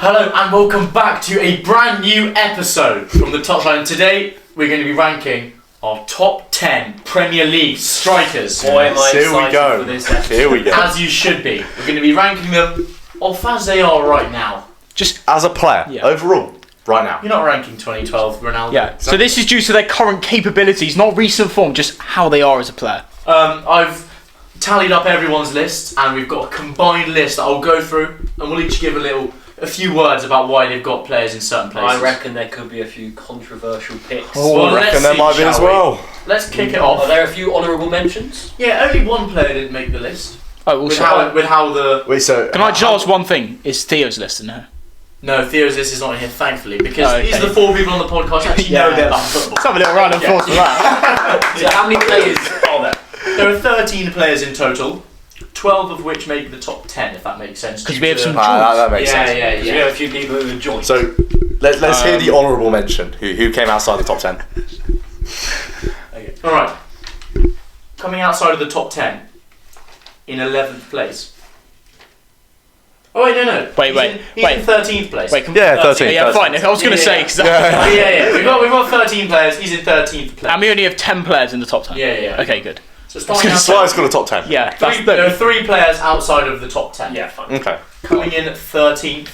Hello and welcome back to a brand new episode from the Touchline. Today we're going to be ranking our top 10 Premier League strikers. Boy, am I Here we excited go. for this episode. Here we go. As you should be. We're going to be ranking them off as they are right now. Just as a player, overall, right now. You're not ranking 2012 Ronaldo. Yeah, so this is due to their current capabilities, not recent form, just how they are as a player. I've tallied up everyone's list and we've got a combined list that I'll go through and we'll each give a few words about why they've got players in certain places. I reckon there could be a few controversial picks. Well, I reckon let's there see, might be as shall we? well. Let's kick it Are off. there a few honourable mentions? Yeah, only one player didn't make the list. Oh, With also, how the... Wait, so can I just ask one thing? Is Theo's list in there? No, Theo's list is not in here, thankfully, because Oh, okay. these are the four people on the podcast who actually know Yeah. a bit about football. Let's have a little round of applause for that. So how many players are there? There are 13 players in total, 12 of which make the top 10, if that makes sense. 'Cause due we have to- some- that makes Yeah, sense. yeah, Because we yeah. have a few people who have joined. So let's hear the honourable mention. Who came outside the top 10? Okay. Alright. Coming outside of the top 10, in 11th place. Oh, wait, no. He's in 13th place. Wait, can Yeah, 13. yeah, fine. I was going to say, because Yeah. We've got 13 players, he's in 13th place. and we only have 10 players in the top 10. Yeah. Okay, good. So starting That's outside, why it's got a top 10. Yeah, that's there are the... 3 players outside of the top 10. Yeah, fine. Okay. Coming in at 13th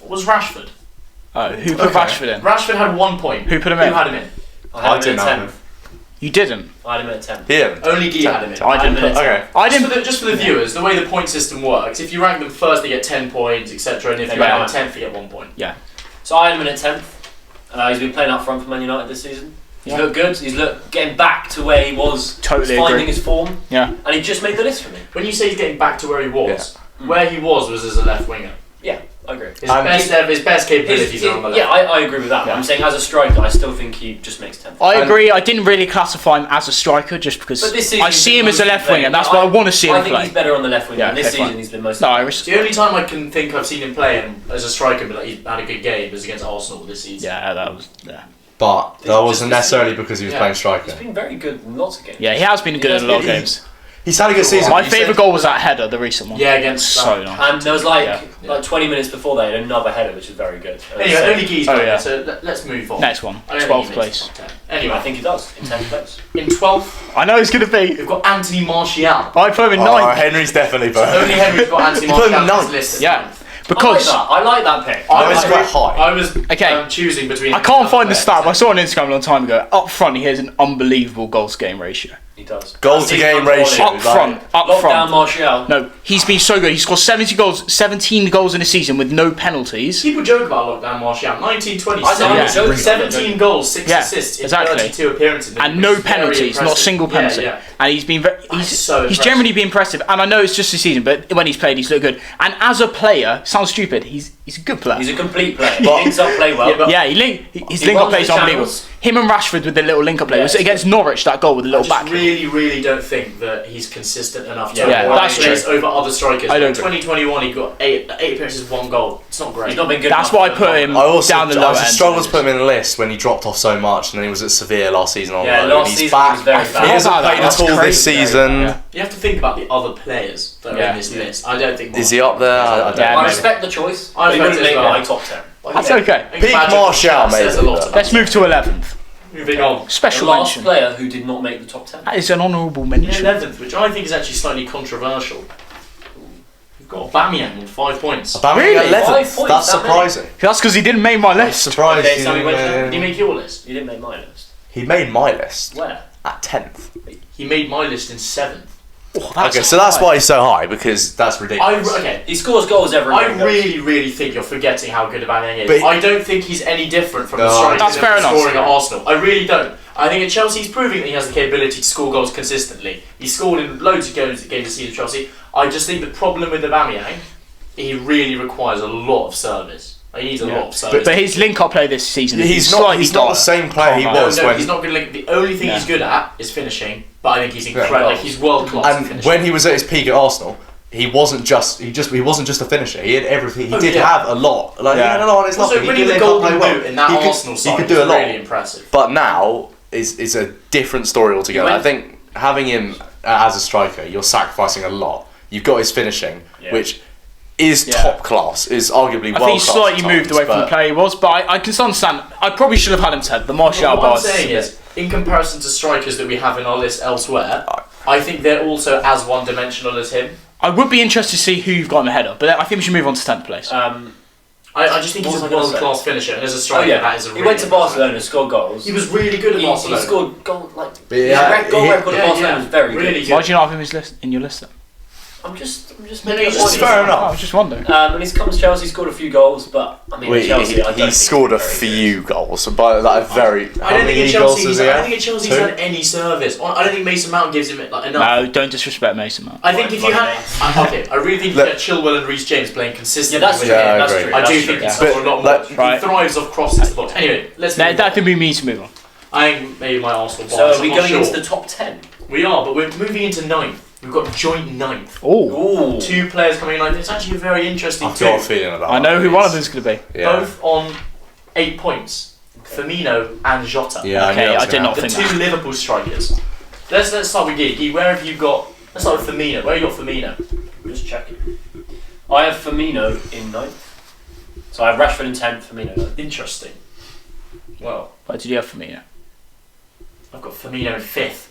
was Rashford. Oh, who put Okay. Rashford in? Rashford had 1 point. Who put him Who in? had him in? I had him didn't at have him. 10th. You didn't. I had him at 10th. Here. Only Guy had him in. I didn't had him in put- at Okay. 10th. I didn't... Just for the viewers, the way the point system works, if you rank them first, they get 10 points, etc. And if you Yeah. rank them 10th, you get 1 point. So I had him in at 10th. He's been playing up front for Man United this season. He's Yeah. looked good. He's getting back to where he was. Totally He's finding agree. his form. Yeah. And he just made the list for me. When you say he's getting back to where he was, where he was as a left winger. Yeah, I agree. His best capabilities are on the left. Yeah, I agree with that. Yeah. I'm saying as a striker, I still think he just makes 10th. I agree. I didn't really classify him as a striker just because But this season I see him as a left winger. That's I- what I want to see I him think play. he's better on the left wing. Yeah, and this okay, season fine. he's been most. No, I The only time I can think I've seen him play as a striker, but like he's had a good game, is against Arsenal this season. Yeah, that was... Yeah. But that wasn't Just- necessarily because he was Yeah. playing He's striker. been very good in lots of games. Yeah, he has been good in a lot of He- games. He's had a good season. My You said- favourite goal was that header, the recent one. Yeah, against So nice. And there was like Yeah. 20 minutes before that, he had another header, which is very good. Anyway, So- only Guy's Oh, got yeah. it, so let's move on. Next one, I don't think 12th he makes place. the top 10. I Anyway, think he does in 10th place. in 12th, I know it's going to be. we've got Anthony Martial. I put him in Oh, 9th. Henry's definitely Only better. Henry's got Anthony You put him Martial on ninth. his list. at Yeah. ninth. Because I like that pick. No, it's quite high. I was Okay. choosing between. I can't find the stat, but I saw it on Instagram a long time ago. Up front, he has an unbelievable goals game ratio. He does. Goal to game ratio. Up front, up Lockdown front. Martial. No, he's been so good. He scored 17 goals in a season with no penalties. People joke about lockdown Martial. 1920, I know, Yeah. 17 goals, 6 Yeah, assists in exactly. 32 appearances. And It's no very penalties, not a impressive. single penalty. Yeah. And he's been That's so he's impressive. generally been impressive. And I know it's just a season, but when he's played, he's looked good. And as a player, sounds stupid. He's a good player. He's a complete player. He But- links up play well. Yeah, but- Yeah, his He link-up runs play is the unbelievable. channels. Him and Rashford with the little link-up play. Yeah, Was it against Norwich, that goal with the I little just back? really don't think that he's consistent enough to Yeah, avoid that's this true. over other strikers. I don't In agree. 2021, he got 8 appearances, 1 goal. It's not great. He's not been good. That's enough why I for put the him I also down the lower end. struggled to put him in the list when he dropped off so much, and then he was at Sevilla last season on Yeah, loan. last He's season back. was very bad. He Forgot hasn't about that. played That's at all crazy. this season. Yeah. You have to think about the other players that are Yeah. in this list. I don't think. Is he up there? I don't Yeah, I maybe. respect the choice. I But he respect wouldn't it make as well. my top 10. That's okay. Peak Martial says a maybe, lot but- about Let's him. move to 11th. Moving on. The Special last mention. player who did not make the top 10. That is an honourable In mention. 11th, which I think is actually slightly controversial. We've got Aubameyang with 5 points. Aubameyang Really? 11th. 5 points, That's that many? surprising. That's because he didn't make my I'm list. surprised. Okay, so we went down. Did he make your list? You didn't make my list. He made my list Where? at 10th. He made my list in 7th. Oh, Okay, so that's why he's so high, because that's ridiculous. Okay. He scores goals every I game. really think you're forgetting how good Aubameyang is. But- I don't think he's any different from the No. striker That's that fair was enough. scoring at Arsenal. I really don't. I think at Chelsea he's proving that he has the capability to score goals consistently. He's scored in loads of games this season at Chelsea. I just think the problem with Aubameyang, he really requires a lot of service. He needs a lot of service. But his link-up play this season is He's slightly not the dire. same player he no, was no, when he's not good. Like, the only thing Yeah. he's good at is finishing. But I think he's incredible. Yeah. Like, he's world class. at and finishing. when he was at his peak at Arsenal, he wasn't just a finisher. He had everything. He Oh, did yeah. have a lot. Like he Yeah. had a lot on his also locker. He winning could the link up Golden play Boot well. in that He could- Arsenal he side could do a was lot. really impressive. But now is a different story altogether. He I went- think having him as a striker, you're sacrificing a lot. You've got his finishing, Yeah. which is Yeah. top class. Is arguably I world think he's class. slightly at moved times, away from the but- player he was, but I can still understand. I probably should have had him 10th. The Martial What I'm bars. saying is, in comparison to strikers that we have in our list elsewhere, I think they're also as one-dimensional as him. I would be interested to see who you've got him ahead of, but I think we should move on to 10th place. I just think he's a What was I gonna world-class finisher, and as a Oh striker, yeah, that is a he really went to impressive. Barcelona and scored goals. He was really good at He Barcelona. scored goal like But his yeah, goal he- record at Barcelona was very really good. good. Why do you not have him in your list then? I'm just No, making no, a it's point. just fair I enough. was just wondering. And he's come to Chelsea, scored a few goals, but I mean, Well, at Chelsea, I don't he think scored a he's very few goals, but like very. I don't how think many at Chelsea. goals does I he don't have? think at Chelsea Two? he's had any service. I don't think Mason Mount gives him like enough. No, don't disrespect Mason Mount. I think if you had, okay, I really think you Look- get Chilwell and Reece James playing consistently. Yeah, that's with true. him. I That's agree. true. I That's do true. think he's But, scored a lot like, more. right. He thrives off crosses to the box. Anyway, let's. That, move that on. could be me to move on. I think maybe my Arsenal. So bias, are we I'm not going sure. into the top 10? We are, but we're moving into ninth. We've got joint ninth. Oh, Ooh. Two players coming in ninth. It's actually a very interesting I've got a two. feeling about. I know that. who one of them's going to be. Yeah. Both on 8 points. Firmino and Jota. Yeah, I knew Okay, that was I did gonna not The happen. think two that. Liverpool strikers. Let's start with Geeky. Where have you got? Let's start with Firmino. Where have you got Firmino? Just checking. I have Firmino in 9th. So I have Rashford in 10th, Firmino 9th. Interesting. Well, What did you have for me? I've got Firmino in 5th.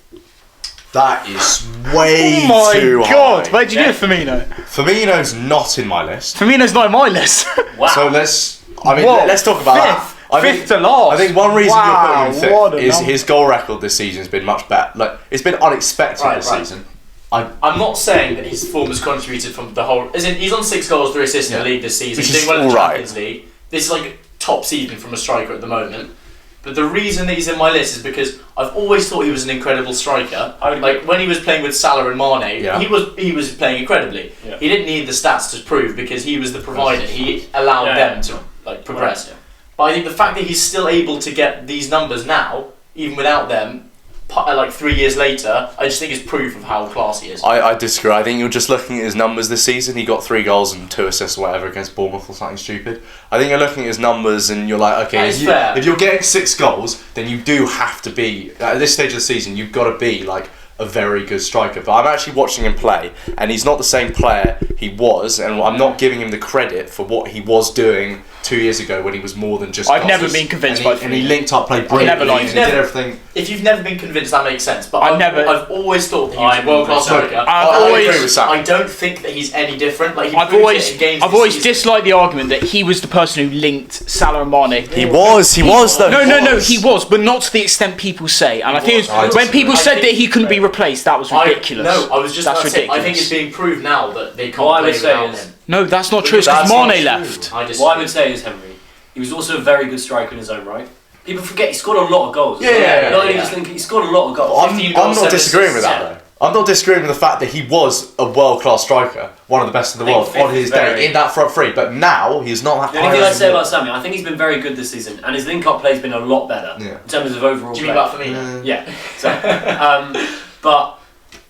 That is way Oh my too god, high. where did you have Firmino? Firmino's not in my list. Firmino's not in my list. Wow. So let's. I mean, Whoa, let's talk about fifth, that. I fifth think, to last. I think one reason Wow, you're putting what him a in 5th is number. his goal record this season has been much better. Like it's been unexpected Right, this right. season. I'm not saying that his form has contributed from the whole. As in, he's on 6 goals, 3 assists in Yeah. the league this season. Which He's is doing well in the alright. Champions League. This is like top season from a striker at the moment. But the reason that he's in my list is because I've always thought he was an incredible striker. I would Like when he was playing with Salah and Mane, Yeah. he was playing incredibly. Yeah. He didn't need the stats to prove because he was the provider. He allowed Yeah, them yeah. to like progress. Yeah. But I think the fact that he's still able to get these numbers now, even without them, like 3 years later, I just think is proof of how classy he is. I disagree. I think you're just looking at his numbers this season. He got 3 goals and 2 assists or whatever against Bournemouth or something stupid. I think you're looking at his numbers and you're like, okay, That is fair. if you're getting 6 goals, then you do have to be, at this stage of the season, you've got to be like a very good striker. But I'm actually watching him play and he's not the same player he was, and I'm not giving him the credit for what he was doing 2 years ago when he was more than just I've goals. never been convinced and by and he Firmino. linked up, played brilliantly, never liked and him. he did everything. If you've never been convinced, that makes sense. But I've I've always thought that he was I'm a world-class sorry. striker. I've I always- agree with Sam. I don't think that he's any different. Like he I've proved always, it in games I've this always season. disliked the argument that he was the person who linked Salah and Mane. He was though. No, he was, but not to the extent people say. And I think I when people disagree. said I that think- he couldn't be replaced, that was ridiculous. I was just That's about to say, I think ridiculous. it's being proved now that they can't All I play would say without is- him. No, that's not true. It's That's because not Mane true. left. I just What I would say is, Henry, he was also a very good striker in his own right. People forget he scored a lot of goals. Yeah. Not only just think he scored a lot of goals. I'm 15 not goals, 7 disagreeing with that assists. though. I'm not disagreeing with the fact that he was a world-class striker, one of the best in the I think world fifth on his is day very- in that front three. But now he's not. The only thing I'd say about Sammy, I think he's been very good this season, and his link-up play's been a lot better Yeah. in terms of overall Do you play. mean about Firmino? Yeah. So, but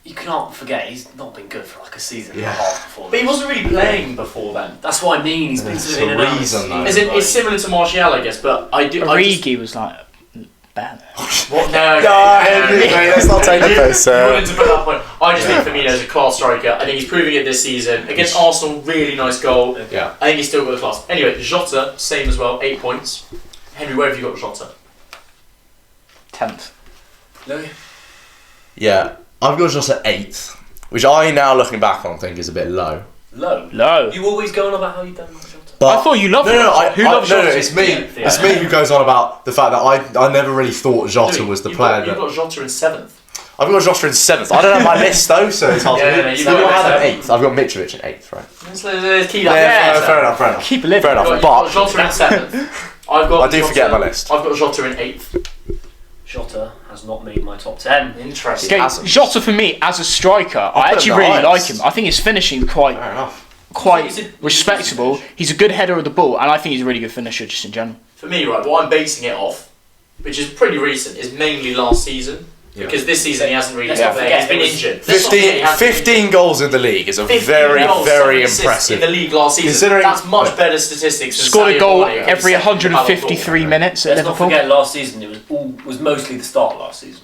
you can't forget he's not been good for like a season and a Yeah. half before. But he wasn't really playing before then. That's what I mean. He's been There's sort of in a and out. reason, though. As in, it's similar to Martial, I guess. But I do. I just, Origi was like bad. what? No, let's not take the piss. You wanted to put that point. I just think Firmino's a class striker. I think he's proving it this season against Arsenal. Really nice goal. Yeah. I think he's still got the class. Anyway, Jota, same as well, 8 points. Henry, where have you got Jota? 10th. No. Yeah, I've got just at 8th, which I now looking back on think is a bit low. Low. Low. You always going on about how you don't like Jota. But I thought you loved no, him. Who loves no, Jota? it's me. Yeah. It's me who goes on about the fact that I never really thought Jota Louis, was the you've player. Got, you've got Jota in 7th. I've got Jota in 7th. I don't have my list though, so it's hard Yeah, to no, read. you've So got I have it. 8th. I've got Mitrovic in 8th, right? Let's keep Yeah, that. fair enough. Keep it living. Fair enough. You've But got Jota in 7th. I've got I do forget my list. I've got Jota in 8th. Jota has not made my top 10. Interesting. Okay, hasn't. Jota for me as a striker, I put him actually the really like highest. him. I think his finishing quite fair enough. He's a- respectable. He's a good header of the ball, and I think he's a really good finisher just in general. For me, right, what I'm basing it off, which is pretty recent, is mainly last season. Yeah. Because this season he hasn't really Let's been not playing. He's forget been it was injured. Let's not forget he hasn't been 15 goals in the league is a 15 very, goals, very 7 assists impressive. in the league last season. Considering- That's much better statistics than Scored a Sadio goal Mane, who's every second in the Ballon d'Or. 153 minutes at Let's not Liverpool. forget last season. It was mostly the start last season.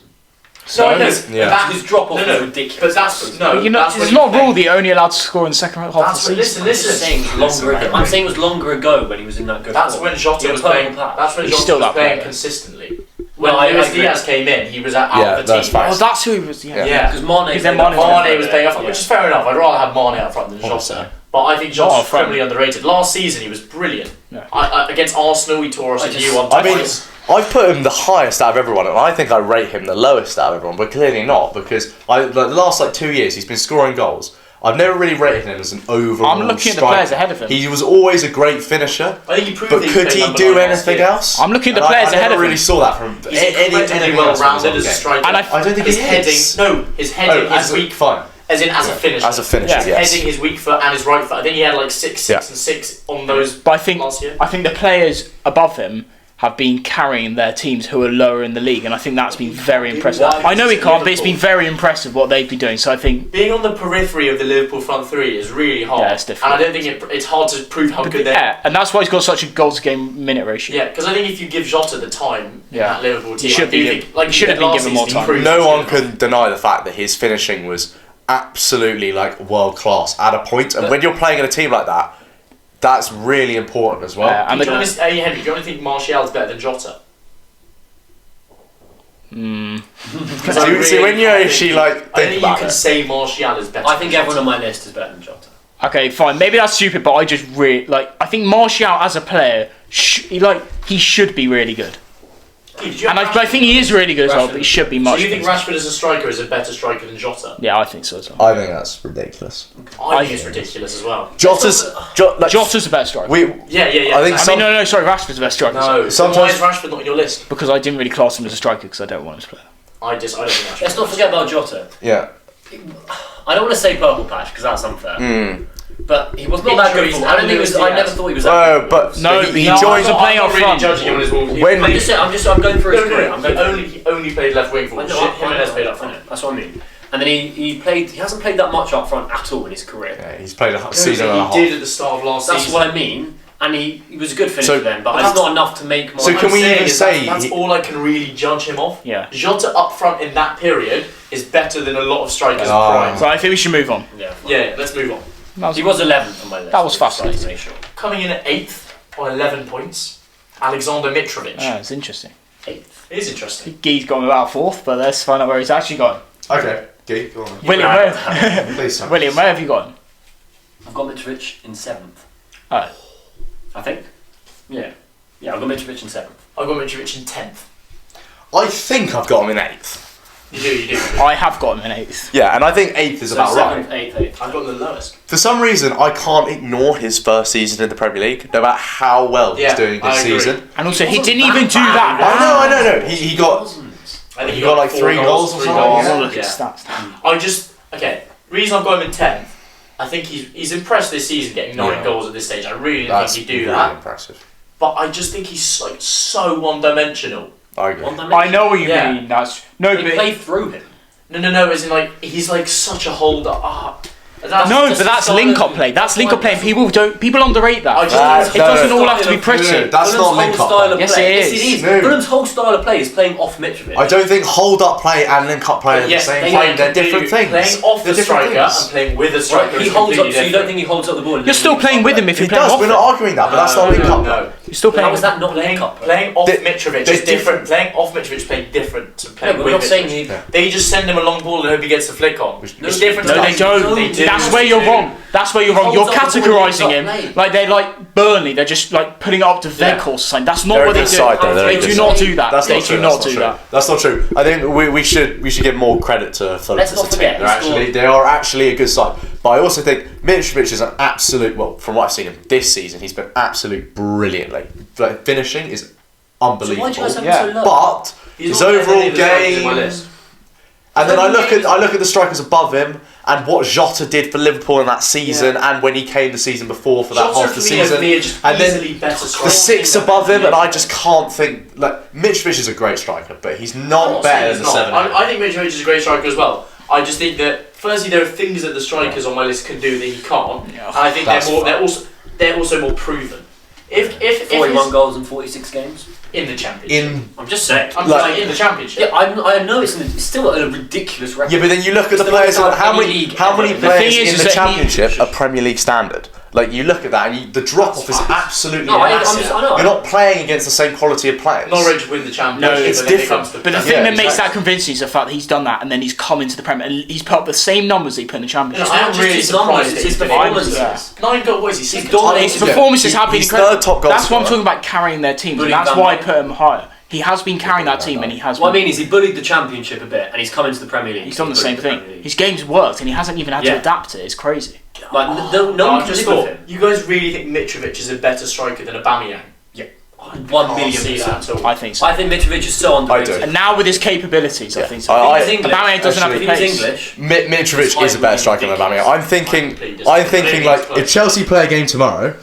No, Yeah. that, His drop off no, is ridiculous. But that's no. You know, that's it's when not a you rule play- that you're only allowed to score in the second half of the That's when, season. listen, I'm just saying it was longer ago. I'm saying it was longer ago when he was in that good That's form. when Jota He had was a purple playing. patch. That's when He's Jota still was that playing player. consistently. When No, I Luis agree. Diaz came in, he was out Yeah, of the that's team. fine. Oh, that's who he was. Yeah. Yeah. Because Mane Because then played Mane up Mane was playing up front, yeah. which is fair enough. I'd rather have Mane up front than Obviously. Jota. But I think Oh, Jota's front. criminally underrated. Last season he was brilliant. Yeah. Against Arsenal, he tore us I a just- new one I mean, twice. I've put him the highest out of everyone, and I think I rate him the lowest out of everyone, but clearly not, because the last 2 years he's been scoring goals. I've never really rated him as an overall I'm looking at the striker. players ahead of him. He was always a great finisher, I think he proved but that could played he number do 9 last anything year. else? I'm looking at the And players I ahead never of really him. saw that from He's anything incredibly else well from his rounded as a game. striker. And I don't think his he heading, is. his heading as is a weak. fine. As in, as a finisher. As a finisher, Yeah. yes. Heading his weak foot and his right foot. I think he had like 6 Yeah. and 6 on those But I think last year. the players above him have been carrying their teams who are lower in the league, and I think that's been very impressive. Why? I know he can't, but it's Liverpool. been very impressive what they've been doing. So I think Being on the periphery of the Liverpool front three is really hard. Yeah, it's difficult. And I don't think it's hard to prove how good they are. yeah, and that's why he's got such a goals to game minute ratio. Yeah, because I think if you give Jota the time in Yeah. that Liverpool team, should I do be think, given- like he should have did been last given more season, he time. proved No he's one good. can deny the fact that his finishing was absolutely like world class at a point, and when you're playing in a team like that, that's really important as well. And Do you the, want to, Henry, do you want to think Martial's better than Jota? See, when you actually like I think think you about can it, say Martial is better. I think than everyone Jota. on my list is better than Jota. okay, fine. Maybe that's stupid, but I just really like. I think Martial as a player, he should be really good, Did you and have I think he is really good as well. But he should be So much. you think better. Rashford as a striker is a better striker than Jota? Yeah, I think so as well. I think that's ridiculous. I think it's ridiculous as well. Jota's like, Jota's the best striker. Yeah. I think I mean, no, sorry, Rashford's the best striker. No. Sometimes- Why is Rashford not on your list? Because I didn't really class him as a striker because I don't want him to play. I don't think Rashford. Let's not forget about Jota. yeah. I don't want to say purple patch because that's unfair. But he was not that good. Injuries For, I don't think it was. and I Luis never Diaz. thought he was that No, good. but No, he no, joined. I'm not playing up really front. judging him on his Wolves. When I'm going through his career. I'm going He only played left wing for I us. know, Jimenez played up I front. know, that's what I mean. And then he played. He hasn't played that much up front at all in his career. Yeah, he's played a season and a half. He did at the start of last That's season. what I mean. And he was a good finisher So- then, but but it's that's- not enough to make. So my can we saying even is say that's he- all I can really judge him off? Yeah. Jota up front in that period is better than a lot of strikers Ah. prime. So I think we should move on. Yeah, fine. Yeah, let's move on. He was 11th on my list. That was just to fascinating. make sure. Coming in at 8th on 11 points, Alexander Mitrovic. Ah, it's interesting. 8th. It is interesting. Guy's gone about fourth, but let's find out where he's actually gone. Okay, Gee, go on. William, where, Please, son. William, where have you gone? I've got Mitrovic in 7th. Oh. I think. Yeah. Yeah, I've got Mitrovic in 7th. I've got Mitrovic in 10th. I think I've got him in 8th. You do. I have got him in 8th. Yeah, and I think 8th is So about 7th, right. 8th, 8th. I've got the lowest. For some reason, I can't ignore his first season in the Premier League, no matter how well Yeah, he's doing I this agree. season. And also, he wasn't didn't that even do bad. that. I know. He got. wasn't. I think He got like 4 3 goals or 3 something, goals. yeah. Oh, look at Yeah. stats. I just reason I've got him in 10th. I think he's impressed this season, getting 9 Yeah. goals at this stage. I really didn't That's think he'd do really that, impressive. but I just think he's like so one-dimensional. I agree. I know what you Yeah. mean. That's no, He but played through him. No. As in like he's like such a holder. no, but that's link-up play. That's link-up play. And people underrate that. I just That's- It doesn't no, all have to be pretty. no, that's Fulham's not whole link-up style play. of Yes, play. it Yes, is. it is. No. Fulham's whole style of play is playing off Mitrovic. I don't think hold up play and link up play are the Yes, same they thing. like They're different things. Playing off They're the different striker things. and playing with a striker. He is holds up, completely so you don't different. think he holds up the ball? You're still playing with him if He you're playing does. off We're him. not arguing that, but that's not link up. No. You're still playing. How is that not link up? Playing off They- Mitrovic they're is different. Playing off Mitrovic is playing different to No, playing but with we're not saying Mitrovic. he. Yeah. They just send him a long ball and hope he gets the flick on. Which- It's different. No, to they us. don't. They do. That's where you're They do. wrong. That's where you're wrong. You're holds up the ball, categorising he him does not play. like they're like Burnley. They're just like putting it up to Weghorst or something. That's not They're what a they good do. side, though. They're a They good do side. not do that. That's They not true. do That's not do true. that. That's not true. I think we should give more credit to Fulham Let's as not a team. forget, They are actually a good side. But I also think Mitrovic is an absolute. Well, from what I've seen him this season, he's been absolute brilliantly. Like, finishing is So why unbelievable. do you guys have Yeah. him so low? But He's his not better than overall any of the strikers in my game. list. And then I look at the strikers above him and what Jota did for Liverpool in that season, and when he came the season before for that Jota half the for me has season, been just and easily then better the striker. 6 above him, and I just can't think like Mitrovic is a great striker, but he's I'm not not better saying than he's the not. 7. I think Mitrovic is a great striker as well. I just think that firstly there are things that the strikers on my list can do that he can't, Yeah. and I think That's they're fine. also more proven. If 41 he's goals in 46 games. in the championship, I'm just saying. I'm like- saying in the championship. Yeah, I know it's still a ridiculous record. Yeah, but then you look at It's the the players. most How out many? any league How ever. many The players thing is in the that he- championship are Premier League standard? Like you look at that, and the drop off is absolutely No, I massive. know. You're not playing against the same quality of players. Norwich win the championship. No, it's but then it different. comes to But the Yeah, thing that makes exactly. that convincing is the fact that he's done that and then he's come into the Premier and he's put up the same numbers that he put in the Championship. No, I am just really his numbers, surprised it's that his he's been performances. able to- 9 goals. What is he? He's Second dominated. title? His performances have been he's incredible. third top goal That's what I'm scorer. talking about, carrying their teams, and Bullied that's Van why I Dijk. put him higher. He has been carrying that team, and he has. What I been, mean is he bullied the Championship a bit, and he's come into the Premier League. he's done the bullied same thing. Premier League. His game's worked, and he hasn't even had to Yeah. adapt it. It's crazy. Like no No, one I can just live thought, with him. you guys really think Mitrovic is a better striker than Aubameyang? 1 Can't million see that percent. at all. I think so. I think Mitrovic is so underrated. do. And now with his capabilities, I think so. I- If he was English, Aubameyang doesn't have if the he was pace. English, Mitrovic is a better striker than Aubameyang. I'm thinking like if Chelsea play a game tomorrow,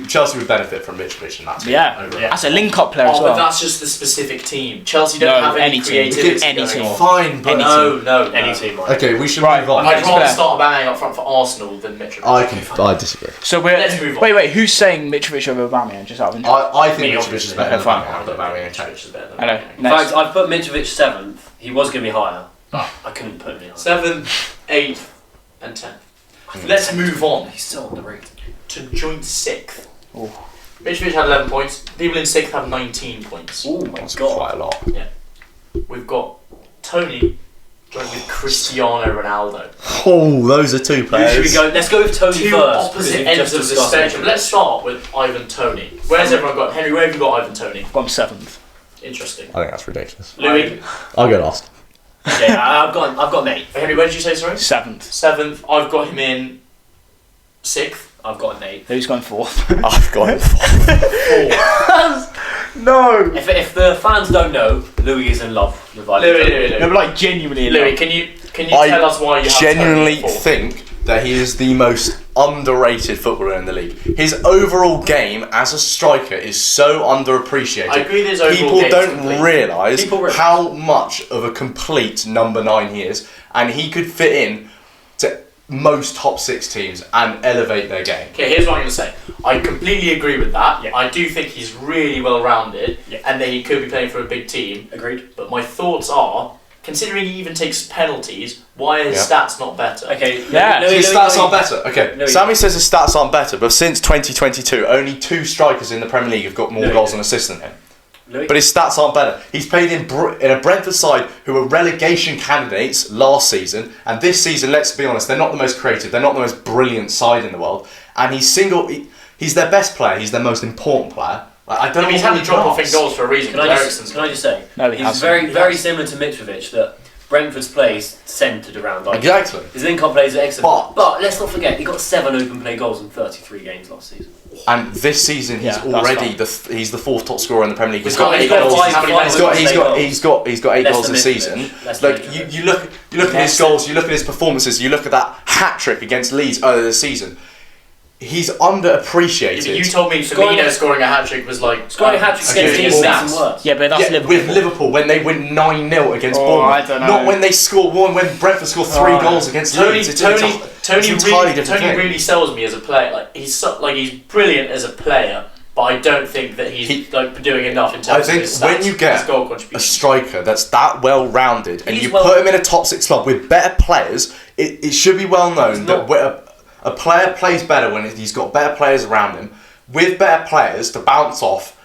Chelsea would benefit from Mitrovic in that team. Yeah, Over- that's a link-up player as Oh, well. but that's just the specific team. Chelsea don't No, have any any team. creativity Any going team. on. Fine, but Any No. any team. Right? okay, we should Right, move on. I'd That's rather fair. start Aubameyang up front for Arsenal than Mitrovic. I disagree. So Let's move on. wait. Who's saying Mitrovic over Aubameyang? Just out of interest. I think Me, Mitrovic is obviously. better than Fine. Aubameyang. but Aubameyang takes. Mitrovic is better than I know. Aubameyang. In Next. fact, I've put Mitrovic 7th. He was going to be higher, but I couldn't put him any higher. 7th, 8th, and 10th. Let's move on He's so underrated. to joint 6th. Oh. Mitrovic had 11 points. People in 6th have 19 points. Oh my That's god. quite a lot. We've got Tony joined with Cristiano Ronaldo. Oh, those are two Who players. should we go? Let's go with Tony Two first. because opposite we've ends just of the discussed spectrum. Mitrovic. Let's start with Ivan Tony. Where's everyone got? Henry, where have you got Ivan Tony? I'm 7th. Interesting. I think that's ridiculous. Louis, I'll go last. Yeah, I've got Nate. Henry, where did you say, sorry? 7th. 7th. I've got him in 6th. I've got Nate. Who's going 4th? I've got him. 4th. No. If the fans don't know, Louis is in love with Ivan Tony. Louis. No, but like genuinely. Louis, can you I tell us why you have genuinely Tony at 4th? think that he is the most underrated footballer in the league. His overall game as a striker is so underappreciated. I agree that his overall People game is don't complete. realise People realise. how much of a complete number 9 he is, and he could fit in to most top 6 teams and elevate their game. Okay, here's what I'm going to say. I completely agree with that. Yeah. I do think he's really well rounded Yeah. and that he could be playing for a big team. Agreed. But my thoughts are, considering he even takes penalties, why are his stats not better? Okay. Yeah. Louis, His Louis, stats Louis. aren't better. Okay, No, he- Sammy says his stats aren't better, but since 2022, only 2 strikers in the Premier League have got more No, he goals didn't. and assists than him. Louis. But his stats aren't better. He's played in a Brentford side who were relegation candidates last season, and this season, let's be honest, they're not the most creative, they're not the most brilliant side in the world, and he's their best player, he's their most important player. Like, I don't know He's what had he a drop off in does. goals for a reason. Can I just say? No, he he's hasn't. very, He very has. similar to Mitrovic. That Brentford's play is centred around. Like, Exactly. his link-up plays are excellent. But- But let's not forget, he got 7 open play goals in 33 games last season. And this season, he's Yeah, that's already fine. he's the 4th top scorer in the Premier League. He's got 8 got goals. five- How many five- goals? He's got 8 Less goals than this Mitrovic. season. Less than Like Mitrovic. you look at his goals, you look at his performances, you look at that hat trick against Leeds earlier this season. He's underappreciated. You told me Scoring Firmino a- scoring a hat trick was like Scoring a hat-trick okay, against his teams stats. is worse. Yeah, but that's Yeah, Liverpool. with Liverpool when they win 9-0 against Oh, Bournemouth. I don't know. Not when they score one when Brentford score 3 Oh. goals against Tony, Leeds. It's Tony, an entirely different Tony thing. really sells me as a player. Like he's brilliant as a player, but I don't think that he's like doing enough in terms I of think his when stats, you get his goal a contribution. striker that's that well rounded and He's you well- put him in a top 6 club with better players, it should be well known He's that not- when a player plays better when he's got better players around him. With better players to bounce off,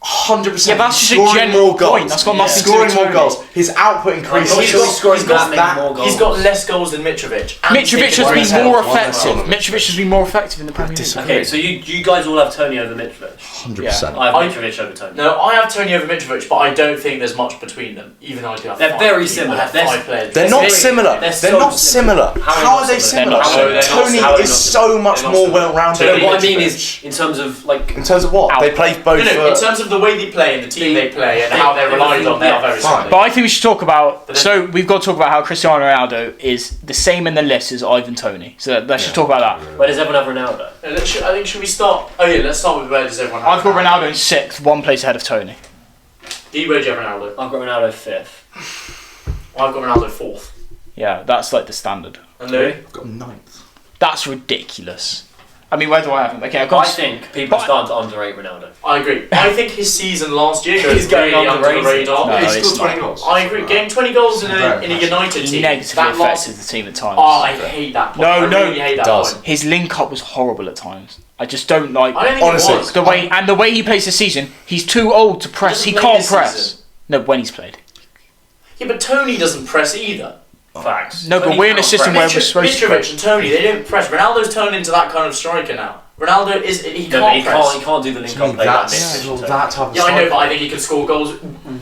100%. Yeah, that's he's just a scoring general more goals. point. That's got He's nothing to do scoring with more Tony. goals. His output increases. I'm not sure he's scoring he's got that that- many more goals. He's got less goals than Mitrovic. and Mitrovic taken has his been health. more One effective. on Mitrovic has been more effective in the Premier League. disagree. Okay, so you guys all have Tony over Mitrovic. 100%. I have I- Mitrovic over Tony. No, I have Tony over Mitrovic, but I don't think there's much between them. Even though I do have They're five. very I similar. have They're- 5 players. They're not similar. They're They're so not similar. similar. How are they similar? They're not similar. Tony How are they is not so similar? much They're not more similar. well rounded. Tony- No, what I mean is, in terms of like, in terms of what they play both. No, in terms of the way they play and the team they play and how they're relied on, they are very Fine. similar. But I think we should talk about. But then- So we've got to talk about how Cristiano Ronaldo is the same in the list as Ivan Tony. So let's just talk about that. where does everyone have Ronaldo? I think should we start? Oh yeah, let's start with where does everyone have I've got Ronaldo in 6th, 1 place ahead of Tony. Where do you have Ronaldo? I've got Ronaldo 5th. I've got Ronaldo 4th. Yeah, that's like the standard. And Louis? I've got 9th. That's ridiculous. I mean, where do I have him? Okay, I've I got. think people are starting to underrate Ronaldo. I agree. I think his season last year goes He's going really under the underrated. radar. No, he it's scored not. 20 goals. I agree. Getting 20 goals in Very a impressive. United He team. negatively that last. affected the team at times. Oh, I hate that point. No, I no, really hate that does. point. His link up was horrible at times. I just don't like. I don't think Honestly, it was. the way he plays this season, he's too old to press. He doesn't play can't this press. season. No, when he's played. Yeah, but Tony doesn't press either. Facts. No, but Tony we're in a can't system press. where we're supposed to. Mitrovic and Tony, they don't press. Ronaldo's turned into that kind of striker now. Ronaldo is he No, but can't he press. can't do the link up play that Mitrovic. that type of Yeah, I know, striker. but I think he can score goals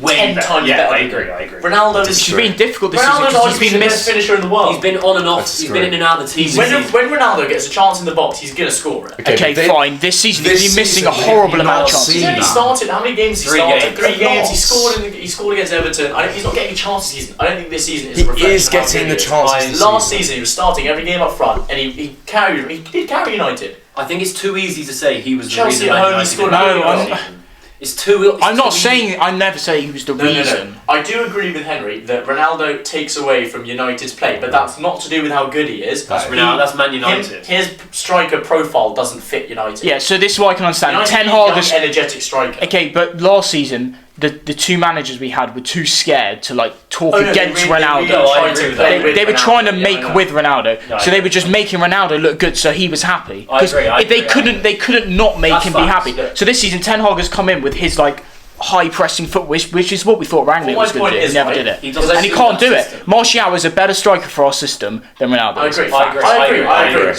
Way 10 better. times Yeah, better. I than agree, him. I agree. Ronaldo is It's been difficult this season Ronaldo's because he's arguably been the best missed. finisher in the world. He's been on and I off. He's been in and out of the team. When Ronaldo gets a chance in the box, he's gonna score it. Okay, but fine. This season this he's been missing season, a horrible you've amount not of chances. He's seen only that. started. How many games has he 3 started? games. 3 games. Lots. He scored against Everton. He's not getting chances. I don't think this season is. He a reflection is of how getting good the he is. chances this Last season. season, he was starting every game up front, and he carried. He did carry United. I think it's too easy to say he was the Chelsea reason at Man home, he United scored didn't a win goal. last season. It's too. I'm not too saying. I never say he was the reason. I do agree with Henry that Ronaldo takes away from United's play, but that's not to do with how good he is. That's He- Ronaldo. That's Man United. His striker profile doesn't fit United. Yeah, so this is what I can understand. United Ten need Hag young, is energetic striker. okay, but last season the two managers we had were too scared to like talk Oh, no, against they really Ronaldo. No, I tried agree to with play that. with They were Ronaldo. trying to Yeah, make I know. with Ronaldo, No, I so they agree. were just making Ronaldo look good, so he was happy. I agree, I They agree. they couldn't not make That's him be facts, happy. yeah. So this season, Ten Hag has come in with his like high pressing football, which is what we thought Rangnick Well, was my going to point do. is, He never right, did it, he doesn't and he suit can't that do it. system. Martial is a better striker for our system than Ronaldo. I is. agree. I agree. I agree.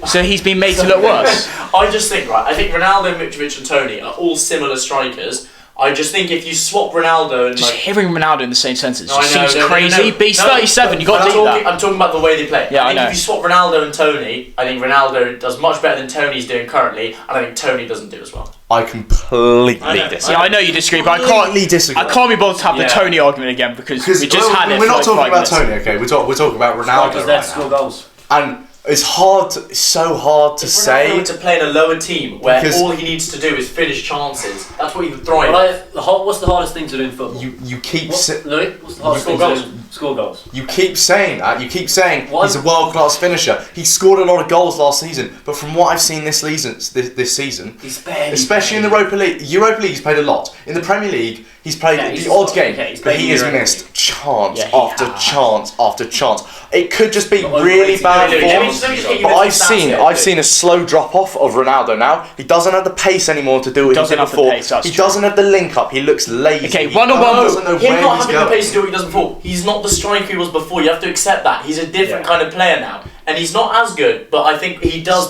So he's been made to look worse. I just think, right, I think Ronaldo, Mitrovic and Tony are all similar strikers. I just think if you swap Ronaldo and Just like... hearing Ronaldo in the same sentence No, I just know, seems no, no, crazy. no. But he's No, 37. You got to I'm beat talking, that. I'm talking about the way they play. Yeah, I I think know. if you swap Ronaldo and Tony, I think Ronaldo does much better than Tony's doing currently, and I think Tony doesn't do as well. I completely I know. disagree. Yeah, I know you disagree, but Completely disagree. I can't be bothered to have the Yeah. Tony argument again because we just had it. We're for not like talking 5 about minutes. Tony, okay? We're talking about Ronaldo Strikers there to right score now. goals. And it's so hard to If say. Ronaldo were to play in a lower team where Because- all he needs to do is finish chances, that's what he would thrive Well, at. what's the hardest thing to do in football? You keep What's the hardest Score thing goals. to do? Score goals. you keep saying that. You keep saying What? he's a world class finisher. He scored a lot of goals last season, but from what I've seen this season, He's barely especially in the Europa League, he's played a lot. In the Premier League, he's played Yeah, he's the odd just- game, okay, he's but played he in has Europa missed chance Yeah, he after has. chance after chance. It could just be But really overrated. bad Let me form. just get you But into I've stats seen here, I've too. seen a slow drop off of Ronaldo now. He doesn't have the pace anymore to do what he Doesn't did have the before. pace, that's He true. doesn't have the link up. He looks lazy. Okay, He one-on-one- doesn't know Him where not he's having the going. pace to do what he does before, he's not the striker he was before. You have to accept that. He's a different Yeah. kind of player now. And he's not as good, but I think he does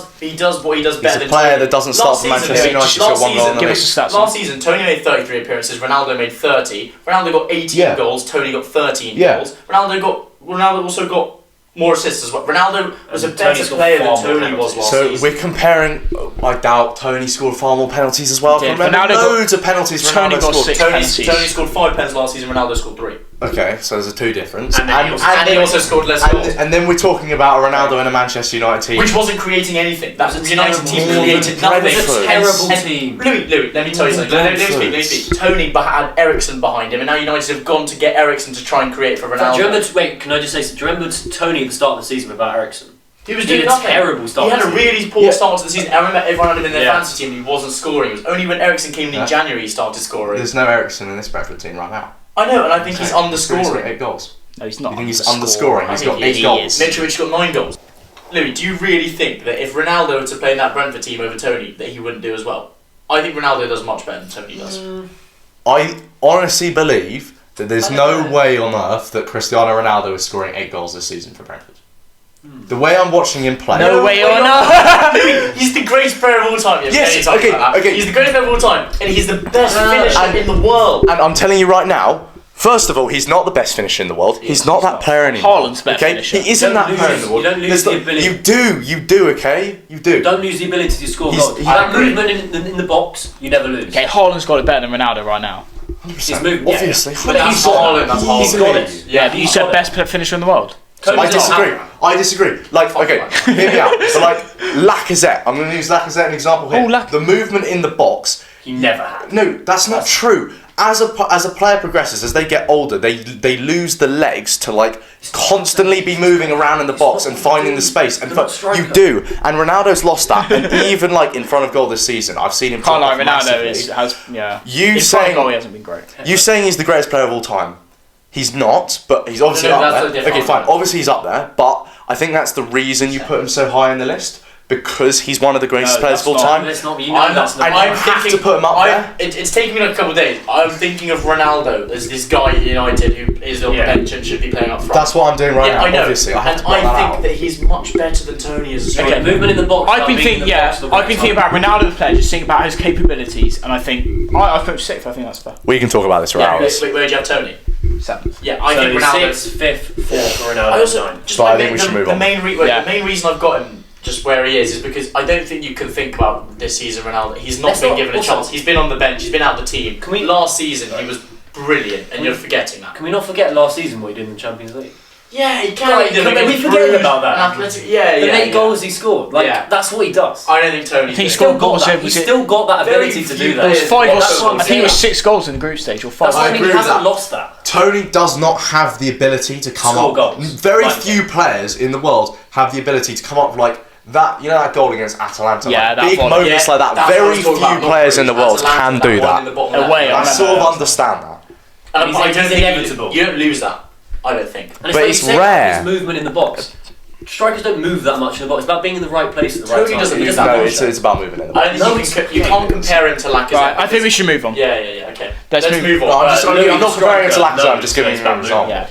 what he does better a than player Tony. that doesn't start Last for season, Manchester Louis, United. He's last got one goal season- in the Give league. us the stats. Last season, Tony made 33 appearances, Ronaldo made 30. Ronaldo got 18 Yeah. goals, Tony got 13 Yeah. goals. Ronaldo also got more assists as well. Ronaldo was a And Tony's better got player far than more Tony was penalties. last So season. we're comparing. I doubt Tony scored far more penalties as well. I He can did. remember Ronaldo got- loads of penalties. Tony Ronaldo got scored. 6 Tony penalties. scored 5 pens last season, Ronaldo scored 3. Okay, so there's a 2 difference. And then And he also scored less goals. and then we're talking about Ronaldo in a Manchester United team. Which wasn't creating anything. That It was a United terrible team team. created More than nothing. Brentford. And- Terrible and- team. Louis, let me tell you something. Let me speak. Tony had Ericsson behind him, and now United have gone to get Ericsson to try and create for Do you Ronaldo. remember? Wait, can I just say? Do you remember Tony at the start of the season without Ericsson? He was He doing had a nothing. terrible start He had to a the season. really poor Yeah. start to the season. I remember everyone had him in their Yeah. fantasy team. He wasn't scoring. It was only when Ericsson came in Yeah. January he started scoring. There's no Ericsson in this Brentford team right now. I know, and I think he's He's got underscoring. 8 goals. No, he's not. You think he's underscoring. underscoring? He's I got think 8 he goals. is. Mitrovic got 9 goals. Louis, do you really think that if Ronaldo were to play in that Brentford team over Tony, that he wouldn't do as well? I think Ronaldo does much better than Tony does. I honestly believe that there's I no don't know. way on earth that Cristiano Ronaldo is scoring 8 goals this season for Brentford. The way I'm watching him play. No way on earth. Louis, he's the greatest player of all time. Yeah, Yes, okay, talking okay, about that. okay. He's the greatest player of all time, and he's the best and- finisher in the world. And I'm telling you right now, first of all, he's not the best finisher in the world. He's not that player anymore. Haaland's better okay? finisher. He isn't You that don't player in lose- the world. you don't lose There's the not- ability. You do, okay? You do. Don't lose the ability to score He's- goals. he- That I agree. movement in the box, you never lose. Okay, Haaland's got it better than Ronaldo right now. 100%. He's moved- yeah, Obviously. yeah. But But that's he's got Haaland, that's Haaland. He's got it. Yeah, but you he's said got best finisher in the world. Tony's I not disagree. that. I disagree. Like, okay, hear me out. So, like, Lacazette. I'm going to use Lacazette as an example here. Oh, The movement in the box. He never had. No, that's not true. as a player progresses, as they get older, they lose the legs to like constantly be moving around in the box and finding the space. And you do, and Ronaldo's lost that. And even like in front of goal this season, I've seen him. Can't lie, drop off Ronaldo massively. has yeah. You In front of saying goal, he hasn't been great. you saying he's the greatest player of all time? He's not, but he's obviously No, up that's a there. different Okay, fine. argument. Obviously he's up there, but I think that's the reason you put him so high on the list, because he's one of the greatest No, players of all that's not- time. That's not. You know that's not. I'm have to put him up there. It's taken me like a couple of days. I'm thinking of Ronaldo as this guy at United who is on the bench and should be playing up front. That's what I'm doing right yeah, now. I know. Obviously, I have and to put that I think out. that he's much better than Tony as a striker. Okay, movement in the box. I've been being in thinking, the box the I've right been thinking time. about Ronaldo the player, just thinking about his capabilities, and I think I put 6th. I think that's fair. We can talk about this for Yeah, hours. wait, where'd you have Tony? 7th. Yeah, I So think Ronaldo. 6th, 5th, 4th for Ronaldo. I also 9. just But my I think main- we should move the on. main Yeah. the main reason I've got him just where he is because I don't think you can think about this season Ronaldo. He's not Let's been not- given a also- chance. He's been on the bench. He's been out of the team. Can we- Last season he was brilliant, and you're forgetting that. Can we not forget last season what he did in the Champions League? Yeah, he Right, carried them. can we against forget Bruges about that? and Athletic. Yeah, The yeah. 8 yeah. goals he scored. Like Yeah. that's what he does. I don't think Tony. He did. scored Still got goals, that. was He's it- still got that Very ability to few do that. It was players- 5 Yeah, or that's what I'm I think it was saying. 6 goals in the group stage, or 5. That's why I mean agree he with hasn't that. lost that. Tony does not have the ability to come Score up. goals. Very Like- few players in the world have the ability to come up like that. You know that goal against Atalanta. Yeah, like, that big volley. moments like that. That's what I Very was talking few about, not players in the Bruges. world Atalanta, can do one that. in the bottom Away, left. I remember sort of that. understand that. And It's I don't think inevitable. you don't lose that. I don't think. And But like it's you said, rare. His movement in the box. Strikers don't move that much in the box. It's about being in the right place at the right Tony time. doesn't He move doesn't that No, push it's about moving in the I box. don't No, think you can't compare him to Lacazette. Right, I think we should move on. Yeah, okay. Let's move No, I'm just, Uh, I'm not comparing it to Lacazette. No, I'm just giving it's you an about example. Yeah.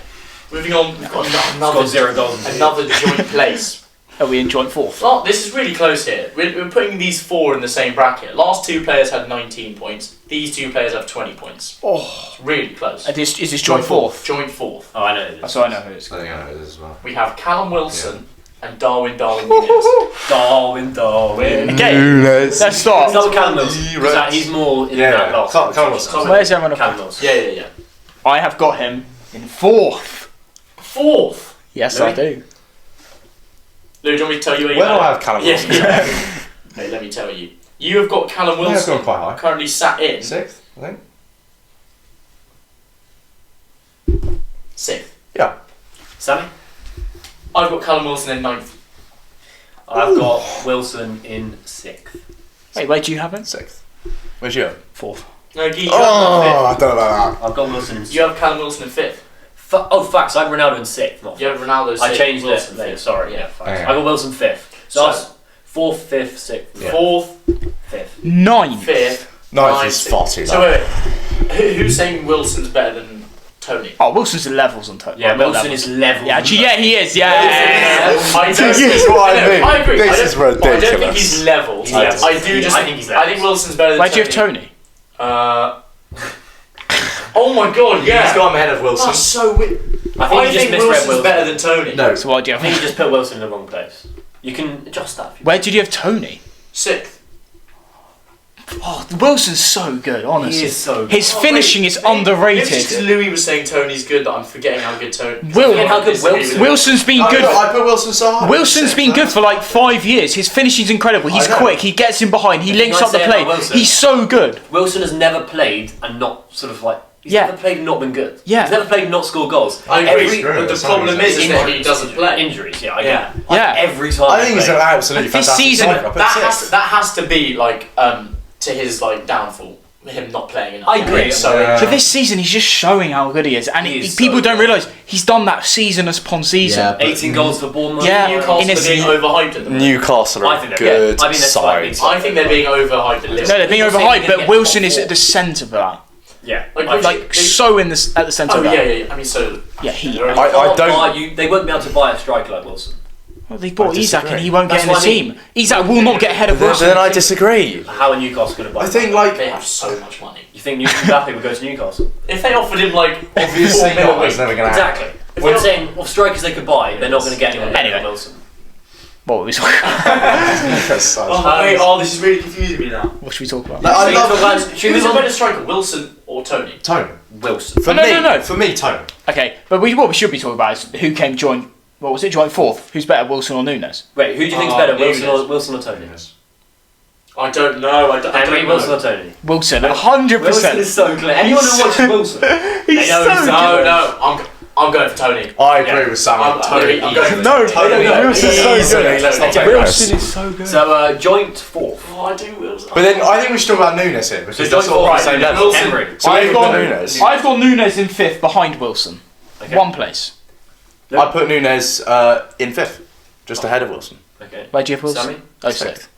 Moving on, we've got Scored 0 goals. another joint place. Are we in joint 4th? Well, this is really close here. We're putting these 4 in the same bracket. Last 2 players had 19 points. These 2 players have 20 points. Oh, It's really close. is this joint 4th? Joint 4th. Oh, I know. It is. So I know who it is. I think I know this as well. We have Callum Wilson and Darwin Núñez. Darwin. Okay, let's start. It's not Callum Wilson. 'Cause he's more in that last. Callum Wilson. Where's everyone Callum up? Wilson. Yeah. I have got him in 4th. 4th. Yes, Really? I do. Lou, do you want me to tell you where you Where do have I have Callum Wilson? Yeah. No, let me tell you. You have got Callum Yeah, I've Wilson gone quite high. currently sat in 6th, I think. 6th. Yeah. Sammy? I've got Callum Wilson in 9th. I've got Wilson in 6th. Wait, where do you have him? 6th. Where's you? 4th. No, Guy, you Oh, have I don't know about I've got Wilson in 6th. You have Callum Wilson in 5th. Facts. I have Ronaldo in 6th. Not You have Ronaldo. I 6th, changed Wilson it later. 5th. Sorry. Yeah. Yeah, facts. Okay. I got Wilson 5th. So, So- that's 4th, 5th, 6th. Yeah. 4th, 5th. 9th. 5th. that. 9th ninth, is sixth. far too So low. who's saying Wilson's better than Tony? Oh, Wilson's in levels on total. Yeah, Wilson is level. Yeah, actually, yeah, he is. Yeah. I don't This think- is what I no, mean. I agree. This I don't- is but I don't think ridiculous. he's level. He's level. I do just. I think he's I think level. Wilson's better than Where do you have Tony. Tony? Oh my god, yeah. He's got him ahead of Wilson. That's so weird. I think you just think misread Wilson's Wilson. better than Tony. No. So what do you I think have? you just put Wilson in the wrong place. You can adjust that. If you Where did you have Tony? 6th. Oh, Wilson's so good, honestly. He is so good. His finishing is Maybe because underrated. Louis was saying Tony's good that I'm forgetting how good Tony. Will- how good Wilson- Wilson's been good. I put Wilson so high. Wilson's been good for like 5 years. His finishing's incredible. He's I know. quick. He gets in behind. He links Can I up the say play. about Wilson? He's so good. Wilson has never played and not sort of like. He's Yeah. never played and not been good. Yeah. He's never played and not scored goals. I agree. Every- But the That's problem not is that he Injuries. doesn't play. Injuries, yeah, I Yeah. get it. Like, Yeah. every time. I think he's an absolutely This fantastic season, striker. I put sixth. That has to be like to his like downfall. Him not playing enough. I agree. So Yeah. But this season, he's just showing how good he is, and He is people so don't good. realise he's done that season upon season. Yeah. 18 goals for Bournemouth. Yeah. Newcastle in a are being se- overhyped at the moment. Newcastle are I a think they're good I mean, they're slightly side. I think they're being overhyped a little. No, they're being People say overhyped, they're gonna but get Wilson top is four. at the centre of that. Yeah. Like so in the at the centre Oh of that. yeah. I mean, so Yeah, he. They're- I Can't don't- buy you, they won't be able to buy a striker like Wilson. Well, they bought I Isak disagree. and he won't get That's in the what I mean. team. Isak will not get ahead of Then, Wilson. then I disagree. How are Newcastle going to buy I him? think like they have so much money. You think Mbappe would go to Newcastle? If they offered him like obviously 4 mil a not. week, It's never gonna happen. Exactly. If I'm saying of strikers they could buy, they're not going to get anyone better Anyway. than Wilson. What were we talking? That's so- this is really confusing me now. What should we talk about? Like, I love Should we Who's a move on? better striker, Wilson or Tony? Tony. Wilson. For No, me, no. for me, Tony. Okay, but what we should be talking about is who came joint. What was it? Joint 4th. Who's better, Wilson or Núñez? Wait, who do you think's Oh, better, Nunes. Wilson or Tony? I don't know. I Henry, don't Wilson know. or Tony? Wilson, Wilson 100%. is so clear. Anyone who watches Wilson, He's they know so he's good. No, I'm going for Tony. I agree with Sam. I'm going for No, Tony. Wilson's so Easily, good. let's not take Wilson risks. is so good. So joint fourth. Oh, I do Wilson. But then I think we should talk about Nunes here because So that's all right, the same level. Wilson. Henry. So I've maybe got put Nunes. I've got Nunes in 5th behind Wilson. Okay. 1 place. I put Nunes in 5th, just ahead of Wilson. Okay. Where do you have Wilson? Sammy? Oh, 6th.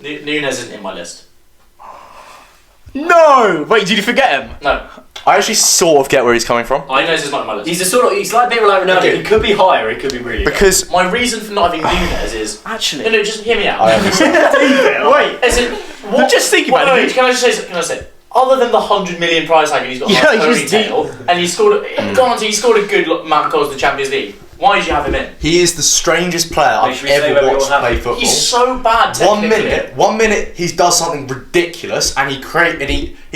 Nunes isn't in my list. No! Wait, did you forget him? No, I actually sort of get where he's coming from. Nunes is not in my list. He's a sort of. He's like a bit like Ronaldo. Okay. He could be higher. He could be really. Because My reason for not having Nunes is Actually. no, just hear me out. I understand. Wait. As in, what, Just think what- about it. wait, Can I just say? Can I say? Other than the 100 million prize tag and he's got Yeah, like he's ponytail, and he scored. Granted, he scored a good amount of goals in the Champions League. Why did you have him in? he is the strangest player Wait, I've should we say where ever we all watched have play him? football. He's so bad. One minute he does something ridiculous and he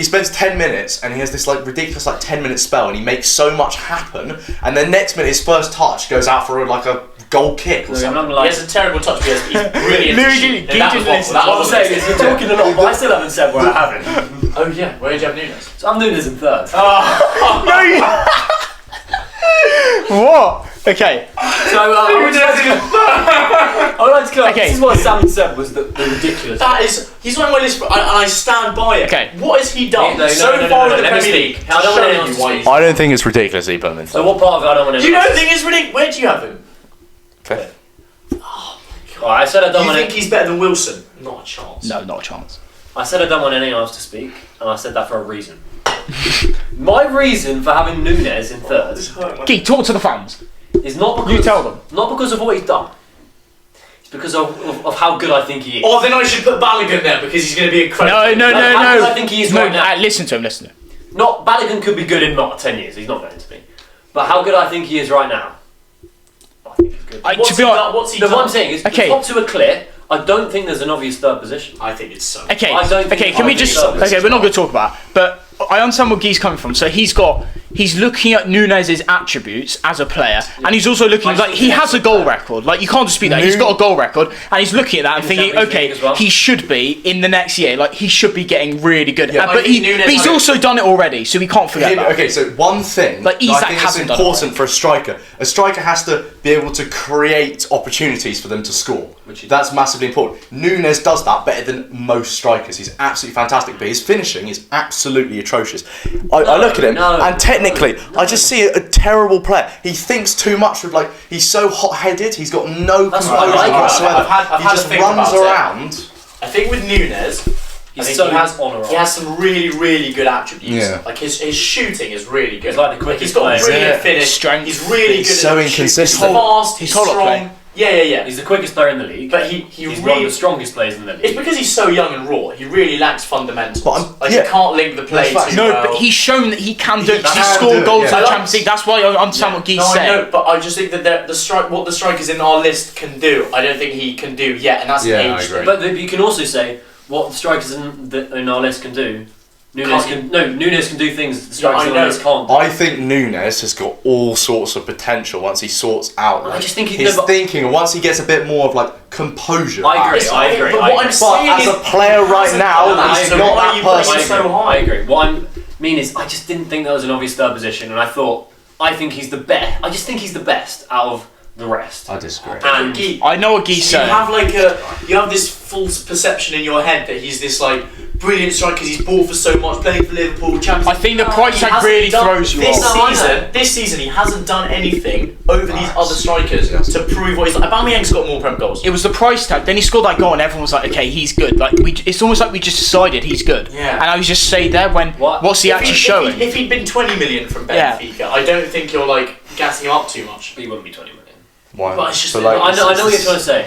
spends 10 minutes and he has this like ridiculous like 10-minute spell and he makes so much happen and then next minute his first touch goes out for like a goal kick or I'm not something. gonna He lie. has a terrible touch, but he's brilliant. Louis, And that was listen. that What I'm was saying is, you're talking a lot, but I still haven't said where I have him. Oh yeah, where did you have Nunes? So I'm Nunes in third. No, you. What? Okay. So I would like to clear up. Okay. This is what Sam said was the ridiculous. That is, he's on my list, and I stand by it. Okay. What has he done No, so no, far no, in the let me Premier speak. League? I don't want to anyone show to you why speak. he's- I don't think it's ridiculous he put him in So what part of it I don't want to. You don't think it's ridiculous? Where do you have him? Fifth. I said I don't You want. think he's better than Wilson? Not a chance. No, not a chance. I said I don't want anyone else to speak, and I said that for a reason. My reason for having Nunes in third This hurt my- Gee, talk to the fans. is not because You tell them. Not because of what he's done. It's because of how good I think he is. Oh, then I should put Balogun there because he's going to be incredible. No. How good I think he is No, right now. listen to him, listen to him. Not Balogun could be good in not 10 years. He's not going to be. But how good I think he is right now. I think he's good. What's To be he honest, done? What's he No, done? what I'm saying is Okay. the top two are clear. I don't think there's an obvious third position. I think it's so. Okay, I don't think okay, can we I just... think so. Okay, we're not going to talk about it, but I understand where Guy's coming from. So he's looking at Nunes' attributes as a player, and he's also looking, like, he has a goal record. Like, you can't dispute that. He's got a goal record, and he's looking at that and In the thinking, Champions okay, League as well. he should be, in the next year, like, he should be getting really good. Yeah, I But think Nunes he's had it. also done it already, so we can't forget that. Okay, so one thing Like, that Isak I think is hasn't done it important for a striker has to be able to create opportunities for them to score. Which he That's massively important. Nunes does that better than most strikers. He's absolutely fantastic, but his finishing is absolutely atrocious. I look at him, and technically, I just see a terrible player. He thinks too much with, like, he's so hot-headed, he's got no That's what I composure like about it. whatsoever. I've He had a just think runs about it. around. I think with Nunes, I He's think so he has on or off. he has some really, really good attributes. Yeah. Like his shooting is really good. He's like the quickest he's got a player. brilliant Yeah. finish. Strength. He's really He's good. so at the shoot. inconsistent. He's fast. He's He's hollow strong. play. Yeah. He's the quickest player in the league. But he He's one of really. the strongest players in the league. It's because he's so young and raw. He really lacks fundamentals. But like yeah. he can't link the play That's too facts. No, well. but he's shown that he can do it. 'Cause He He can scored do it, goals yeah. in I the like- Champions League. That's why I understand what Guy's No, I saying. know, but I just think that what the strikers in our list can do, I don't think he can do yet, and that's Yeah, an I age agree. thing. But you can also say what the strikers in our list can do. Nunes can do things the strikers I in our know. list can't. Do. I think Nunes has got all sorts of potential once he sorts out I like, just think he's his never- thinking, and once he gets a bit more of like composure. I agree. It's- I agree. But I what I'm agree. But saying as is, a player right hasn't now, done that, he's so not why that are you putting person. him so high? I agree. What I mean is, I just didn't think that was an obvious third position, and I think he's the best. I just think he's the best out of the rest. I disagree. And Guy, I know what Guy's you saying. have this false perception in your head that he's this like brilliant striker because he's bought for so much, playing for Liverpool, Champions I think the League. price He tag hasn't really done- throws you this off. This season, he hasn't done anything over these Nice. other strikers Yes. to prove what he's like. Aubameyang's got more Prem goals. It was the price tag. Then he scored that goal, and everyone was like, "Okay, he's good." Like it's almost like we just decided he's good. Yeah. And I was just say there when what's he actually showing? If he'd been 20 million from Yeah. Benfica, I don't think you're like gassing him up too much. he wouldn't be 20 million. Why? But it's just But, that- I know what you're trying to say.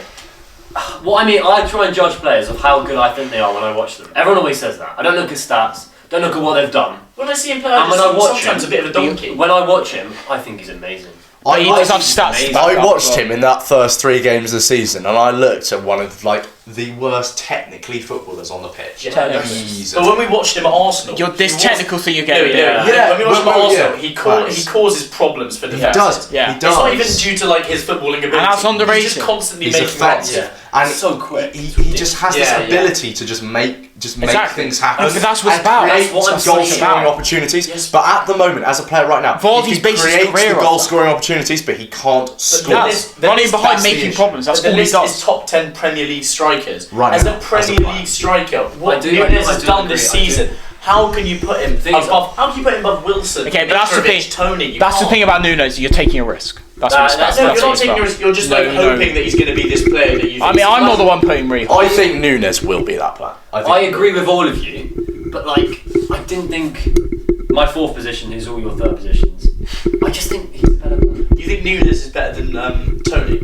What I mean, I try and judge players of how good I think they are when I watch them. Everyone always says that. I don't look at stats. Don't look at what they've done. When I see him play, And when I watch sometimes him, a bit of a donkey. When I watch him, I think he's amazing. But he does have he's stats. amazing. to back I up watched as well. him in that first 3 games of the season, and I looked at one of like the worst technically footballers on the pitch. Yeah. Easily. But when we watched him at Arsenal, This technical thing you're No, getting. when we watched him at well, Arsenal, yeah. he causes problems for He defences. does. Yeah. He It's does. not even due to like his footballing ability. And that's underrated. He's just constantly He's making effective. runs. And So quick. He just has this Yeah, yeah. ability to just make Exactly. things happen. But that's what it's and about. create That's what I'm goal saying scoring about. opportunities. Yes. But at the moment, as a player right now, Vardy's he based his creates career the off goal that. scoring opportunities, but he can't score. Running behind that's the making issue. problems. That's But all the he list does. is top 10 Premier League strikers. Right As now, a as a Premier player. League striker, what I do Nunes has done agree, this I do. season, how can you put him thing is- above? How can you put him above Wilson? Okay, but that's the thing. Mitrovic, Tony. You That's the can't. thing about Nunes. You're taking a risk. That's what it's about. No, That's you're what not it's taking a about. risk. You're just No, like no. hoping that he's going to be this player that you. I mean, I'm not the one putting really high. I think Nunes will be that player. I agree with all of you, but like, I didn't think my fourth position is all your third positions. I just think he's a better player. You think Nunes is better than Tony?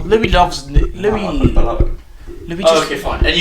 Louis loves Louis. I love him. Louis Oh, just. okay, fine. And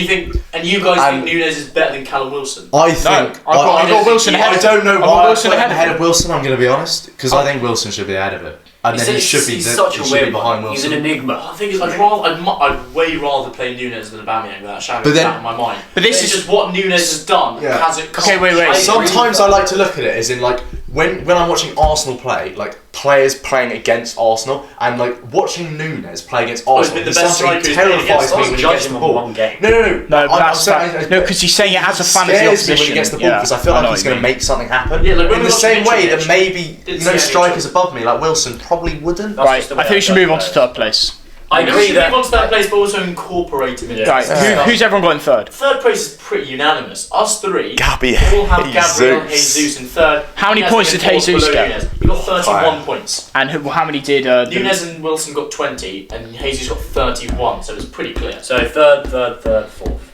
you guys And- think Nunes is better than Callum Wilson? I think. I got Wilson ahead. I don't know I got why I Wilson put him ahead of ahead him. of Wilson. I'm going to be honest, because I think Wilson should be ahead of it, and then he should be. He's such he a should be weird behind one. He's Wilson. an enigma. I think I'd way rather play Nunes than Aubameyang without a shadow But of a then- doubt in my mind. But this it's is- just what Nunes has done. Yeah. Hasn't. Okay, wait. Sometimes I like to look at it as in like when I'm watching Arsenal play, like players playing against Arsenal, and like watching Nunes play against he's Arsenal. been the He best something striker he's played terrifies against. me Don't when he judge gets him the on ball. one game. No. No, but that's no, because he's saying it as a fan of the scares me when he opposition. gets the ball because I feel know like what he's you going to mean. make something happen. Yeah, like when in we the watched same way that Mitrovic, maybe didn't see any strikers above me like Wilson probably wouldn't. That's Right, just the way I think we should judge move on to players. third place. I We agree should that. move on to that place, but also incorporate him in. Yeah. Right, Yeah. who's everyone got in third? Third place is pretty unanimous. Us three Gabby all have Gabriel and Jesus. Jesus in third. How many Nunes points in did fourth Jesus below get? Nunes. He got 31 Fire. points. And how many did? Nunes and Wilson got 20, and Jesus got 31, so it's pretty clear. So third, fourth.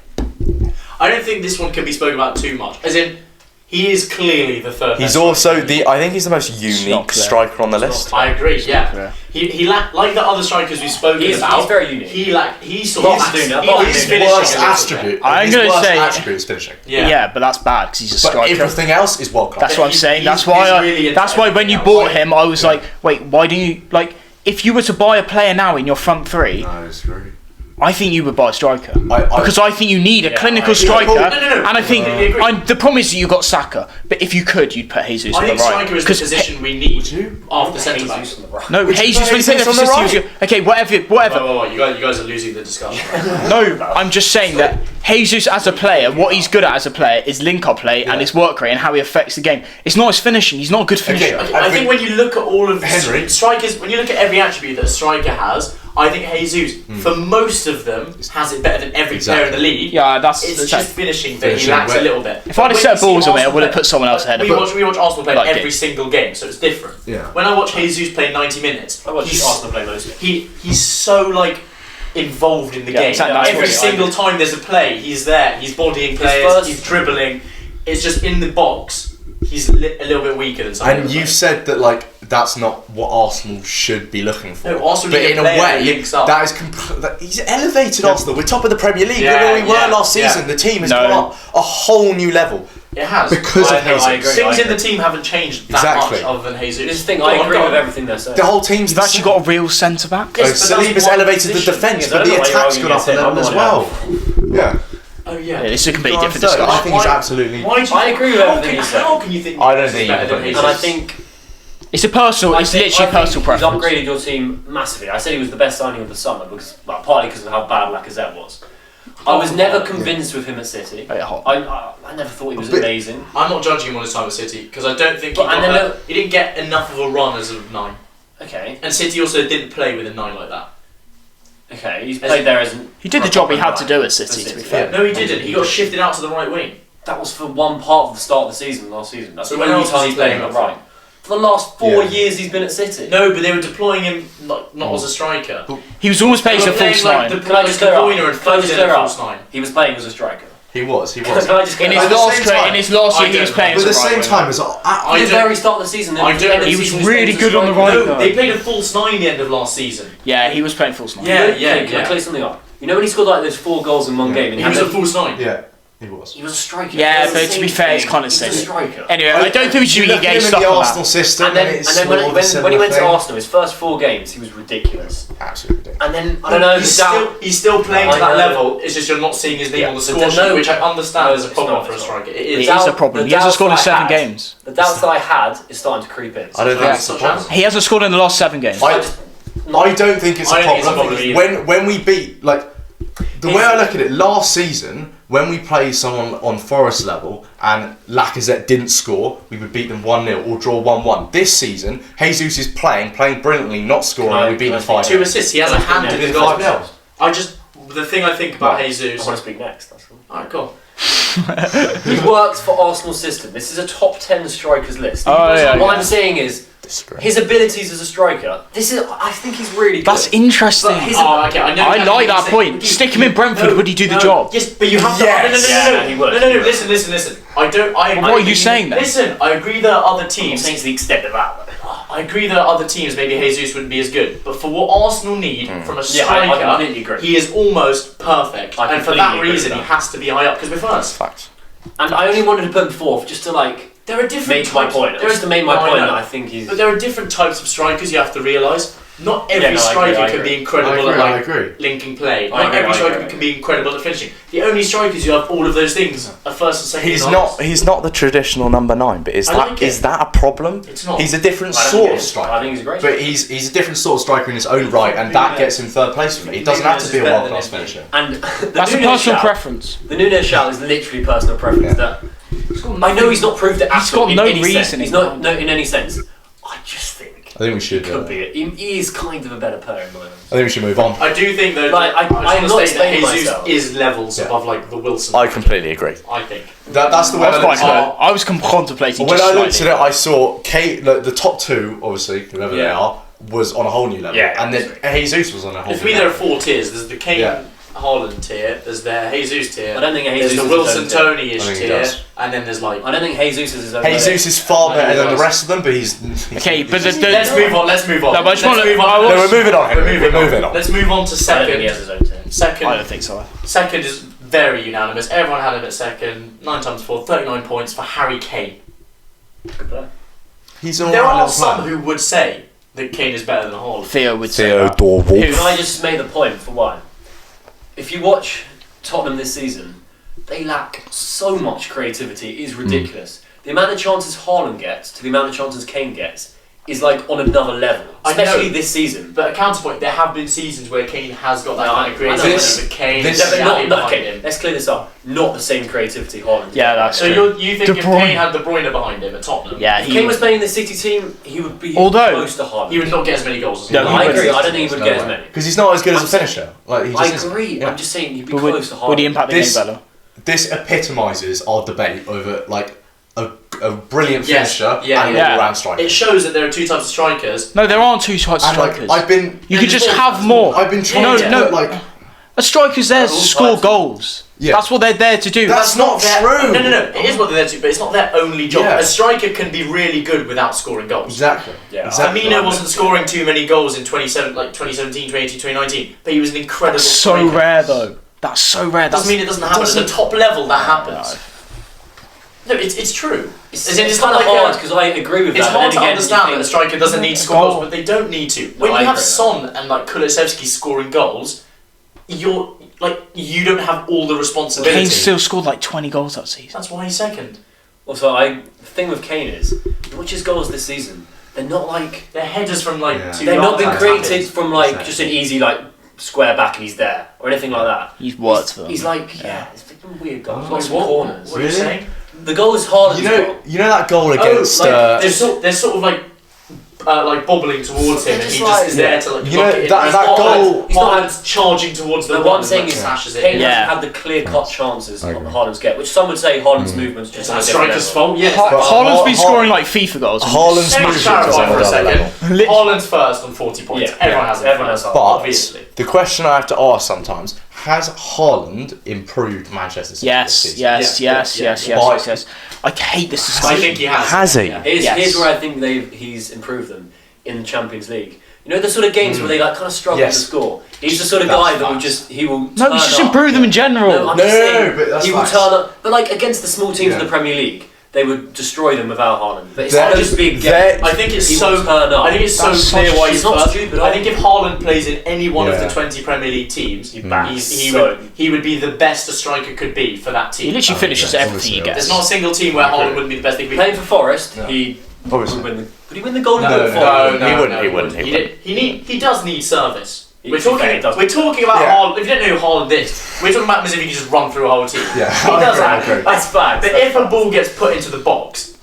I don't think this one can be spoken about too much. As in, he is clearly the third. He's best also striker. I think he's the most not unique clear. striker on the list. I agree. Yeah. clear. He like the other strikers we've spoken He's about. very unique. He sort Box of doing that, he box lacks doing finishing that. Worst a little bit. attribute. I'm his gonna worst say- attribute is finishing. Yeah. but that's bad because he's a But striker. everything else is world class. That's what I'm He- saying. he's- That's why. he's really That's why when you intelligent. bought him, I was like, wait, why do you like? If you were to buy a player now in your front three, No, it's great. I think you would buy a striker I- because I think you need a clinical I agree. striker. No, no, no. And I think I agree. the problem is that you got Saka, but if you could, you'd put Jesus I on the think right. striker is the 'Cause position we need you? after centre back. Jesus on the right. no, Would you Jesus put when he played Jesus there for on the City, he was good. Okay, whatever. Oh, you guys are losing the discussion. No, I'm just saying that Jesus as a player, what he's good at as a player is link-up play and his work rate and how he affects the game. It's not his finishing. He's not a good finisher. Okay. I think when you look at all of the Henry. strikers, when you look at every attribute that a striker has, I think Jesus, for most of them, has it better than every player in the league. Yeah, that's It's the just same. finishing that he Finishing, lacks a where- little bit. If I'd have set balls on it, I would have put someone else ahead of We it. watch Arsenal play Like every game. single game, so it's different. Yeah. When I watch Jesus play 90 minutes, I watch he's, Arsenal play mostly. he's so like involved in the Yeah, game. exactly, that's Every what single time there's a play, he's there. He's bodying players. first- He's dribbling. It's just in the box. He's a little bit weaker than some. And other you players. said that like that's not what Arsenal should be looking for. No, Arsenal but need a in a player that way, links up. that is he's elevated Arsenal. We're top of the Premier League. Yeah, Look where we were yeah, last yeah. season. The team has No. gone up a whole new level It has because I of know, I Jesus. agree. Things in the team haven't changed that Exactly. much, other than Jesus. This is the thing, Go I on, agree go with on. everything they're saying. The whole team's You've actually got a real centre back. Yes, but Saliba's that's one elevated the position. defence, Yeah, but I the don't know why you're attack's arguing gone up a against level him. as I'm well. Yeah. Oh yeah. Yeah, it's a completely Go on, different third. discussion. I think he's Why- absolutely. Why do you I agree with everything you said. How can you think? I don't Jesus think is you better can than put Jesus? And I think It's a personal. It's literally a personal He's preference. upgraded your team massively. I said he was the best signing of the summer because, well, partly because of how bad Lacazette was. I was never convinced with him at City. Wait, hold I never thought he was But- amazing. I'm not judging him on his time at City because I don't think But- and then he didn't get enough of a run as a 9. Okay, And City also didn't play with a 9 like that. okay, he's played there as an. He did the job he had to do at City, to be fair. No, he didn't. He got shifted out to the right wing. That was for one part of the start of the season last season. That's So the when only else time was he's he playing playing on the up right. For the last 4 Yeah. years he's been at City. No, but they were deploying him not as a striker. He was almost playing as a They were false playing, nine. like, Can I just clear up? De Bruyne and Can I just Foden clear at up? false 9. He was playing as a striker. He was. Can I just In clear his up? the last same career, time- in his last I year, he was don't playing But as at a the right same winger. time as At I the don't- very start of the season, then I at don't- the end of he the was season, he's really playing as a good on the striker. right. No, they played a false 9 the end of last season. Yeah, he was playing false nine. Yeah, Can I clear something up? You know when he scored like those 4 goals in one game and He was had a false 9. Yeah. He was. He was a striker. Yeah, He was but the to be same fair, it's thing. kind of He's a silly. striker. Anyway, I don't think we should You look be at getting him in stuck the on Arsenal that. system, And then it's when sort of a he similar went to thing. Arsenal, his first 4 games, he was ridiculous. Absolutely ridiculous. And then I don't know. He's still playing to I that know. level. It's just you're not seeing his name Yeah. on the But score sheet, no- which I understand is a it's problem not, for a it's not. striker. It It is. is a problem. He hasn't scored in 7 games. The doubts that I had is starting to creep in. I don't think Yeah, it's a such problem. as- He hasn't scored in the last 7 games. I don't think it's I a don't think it's a problem. problem When we beat, like, the way I look at it, last season when we played someone on Forest level and Lacazette didn't score, we would beat them 1-0 or draw 1-1. This season, Jesus is playing brilliantly, not scoring, and we beat them 5-0. 2 assists. He has a hand in Did his it goals. 5-0. The thing I think about Right. Jesus. I want to speak next. That's all. Alright, cool. He works for Arsenal's system. This is a top 10 strikers list. Oh, yeah, what yeah. I'm saying is, Disagree. his abilities as a striker. I think he's really good. That's interesting. But his- Oh, okay. I know I exactly like what that you're saying. point. Stick him in Brentford, would he do the no. job? Yes, but you have to. Yes. Yeah, he would. No. Listen. I don't. I. But I what are you agree- saying then? Listen, I agree that other I'm teams. saying to the extent of that. I agree that other teams, maybe Jesus wouldn't be as good, but for what Arsenal need from a Yeah, I striker, completely agree. he is almost perfect, I and for completely that agree reason, with he that. has to be high up because we're first. Facts. And I only wanted to put him fourth just to There are different. make my types- point. there Just are- to make my No, I point know. that I think he's. But there are different types of strikers you have to realise. Not every no, I striker agree, I can agree. be incredible I at like agree. linking play. I Not agree, every I striker agree. can be incredible at finishing. The only strikers who have all of those things are first and second. He's lines. not. He's not the traditional number 9. But is I that like it. is that a problem? It's not. He's a different I don't sort think of it is. striker. I think he's a great But he's a different sort of striker in his own right, and that gets him third place for me. He doesn't have to be a Nunez is world class better than finisher. And That's a personal preference. The Nunes shout is literally personal preference. Yeah. That I know he's not proved it at He's all got in no any sense. reasoning He's not behind in any sense. I just think I think we should. could be it. He is kind of a better player in my eyes. I think we should move on. I do think though. Like, I just I'm want not to state that explaining Jesus myself. is levels Yeah. above like the Wilson. I completely agree. I think. That's the way That's I quite looked at it. hard. I was contemplating When just I looked at slightly. it, I saw Kate. The top 2, obviously, whoever they Yeah. are, was on a whole new level, Yeah, and then Jesus was on a whole. For new me, there are level. 4 tiers. There's the Kane Yeah. Haaland tier. There's the Jesus tier. I don't think There's Jesus the is Wilson his own tier. Tony-ish I think he tier, does. and then there's like. I don't think Jesus is his own. Jesus is far I better think he than the does. rest of them, but he's. Okay, but Let's move on. Let's move on. No, but I just Let's wanna- move on. I No, want- we're moving on. We're Henry. We're moving on. Let's move on to I don't think he has second. his own team. Second. I don't think so. Second is very unanimous. Everyone had him at second. 9 times 4, 39 points for Harry Kane. Good player. He's an There alright are little some player. who would say that Kane is better than Haaland. Theo would say that. Theodore Who- Can I just make the point for one? If you watch Tottenham this season, they lack so much creativity. It is ridiculous. The amount of chances Haaland gets to the amount of chances Kane gets is like on another level. I Especially know. this season. But a counterpoint, there have been seasons where Kane has got that No, kind of I know. creativity. This- But Kane this- is Yeah, but behind not, okay, him. let's clear this up. Not the same creativity Haaland. Yeah, that's So true. you think De if Bruyne. Kane had De Bruyne behind him at Tottenham, Yeah, If he Kane was playing in the City team, he would be Although- close to Haaland. he would not get as many goals as No, Haaland. he I wouldn't. agree. I don't think he would get as many. Because he's not as good as a finisher. Like he I just isn't. agree. Yeah. I'm just saying he'd be But close to Haaland. would he impact the game This- better? This epitomises our debate over like a brilliant Yes, finisher yeah, and an yeah. all-round striker. It shows that there are 2 types of strikers. No, there aren't 2 types of And like strikers. I've been, You could just there's have more. more. I've been trying No, to no. put like. A striker's there to all score types. goals. Yeah. That's what they're there to do. That's not their- true. No. It is what they're there to, but it's not their only job. Yeah. A striker can be really good without scoring goals. Exactly. Yeah. Exactly. Firmino wasn't scoring too many goals in 2017, 2018, 2019, but he was an incredible That's so striker. rare, though. That's so rare. Doesn't mean it doesn't happen. At the top level, that happens. No, it's true. It's, As in, it's not kind of like hard a- because I agree with It's that. but hard to then again, understand you that a think- striker doesn't need to score goal. goals, but they don't need to. No, When I you have agree with Son and like Kulusevski scoring goals, you don't have all the responsibility. Kane still scored like 20 goals that season. That's why he's second. Also, the thing with Kane is, watch his goals this season. They're not like They're headers from like Yeah. 2 they've not yards been out. created from like just an easy like square back and he's there or anything like that. He's worked for them. He's like it's fucking weird goals, Oh, lots of What? corners. What are you Really? saying? The goal is hard. You know that goal against. There's sort of like bobbling towards him, and Just he just like- is there to like. You know, block it. that- He's that not goal- Like, Haaland's charging towards the The ball one and, thing like, is smashes it. Kane Yeah. hasn't had the clear-cut chances I that agree. Haaland's get, which some would say Haaland's movements just It's on a a different striker's level. fault. Yes. But Haaland's been Ha- scoring like FIFA goals. Haaland's Let me movement clarify is on for a another second. level. Lit- Haaland's first on 40 points. Yeah, Everyone yeah, has it. everyone has first, that. obviously. The question I have to ask sometimes: has Haaland improved Manchester City this Yes, season? yes, Yeah, yes, yeah, yes, yeah. yes, yes, yes. I hate this I discussion. think he has. Has he? Yeah. Here's, Yes. here's where I think he's improved them in the Champions League. You know the sort of games where they like kind of struggle Yes. to score. He's the sort of That's guy that will facts. just he will. No, we turn just up. improve them in general. No, I'm No, just saying, but that's he will facts. turn up. But like against the small teams in Yeah. the Premier League, they would destroy them without Haaland. But it's They're- not just big they're- games. I think it's He so. will turn up. I think it's so That's clear such- why he's he's not first. stupid, I think if Haaland plays in any one of Yeah. the 20 Premier League teams, He backs he so- would be the best a striker could be for that He team. literally finishes yeah, everything he obviously, gets. There's not a single team where Haaland wouldn't be the best. They could be. Playing for Forest, No. he Obviously. would he win the Golden No, Boot? no, for No, them? no, He wouldn't, no, he wouldn't, he He does need service. He- We're to be fair, talking. he does. We're talking about Yeah. Haaland. If you don't know who Haaland is, we're talking about him as if he can just run through a whole team. Yeah, He does I that. agree. That's bad. But if a ball gets put into the box,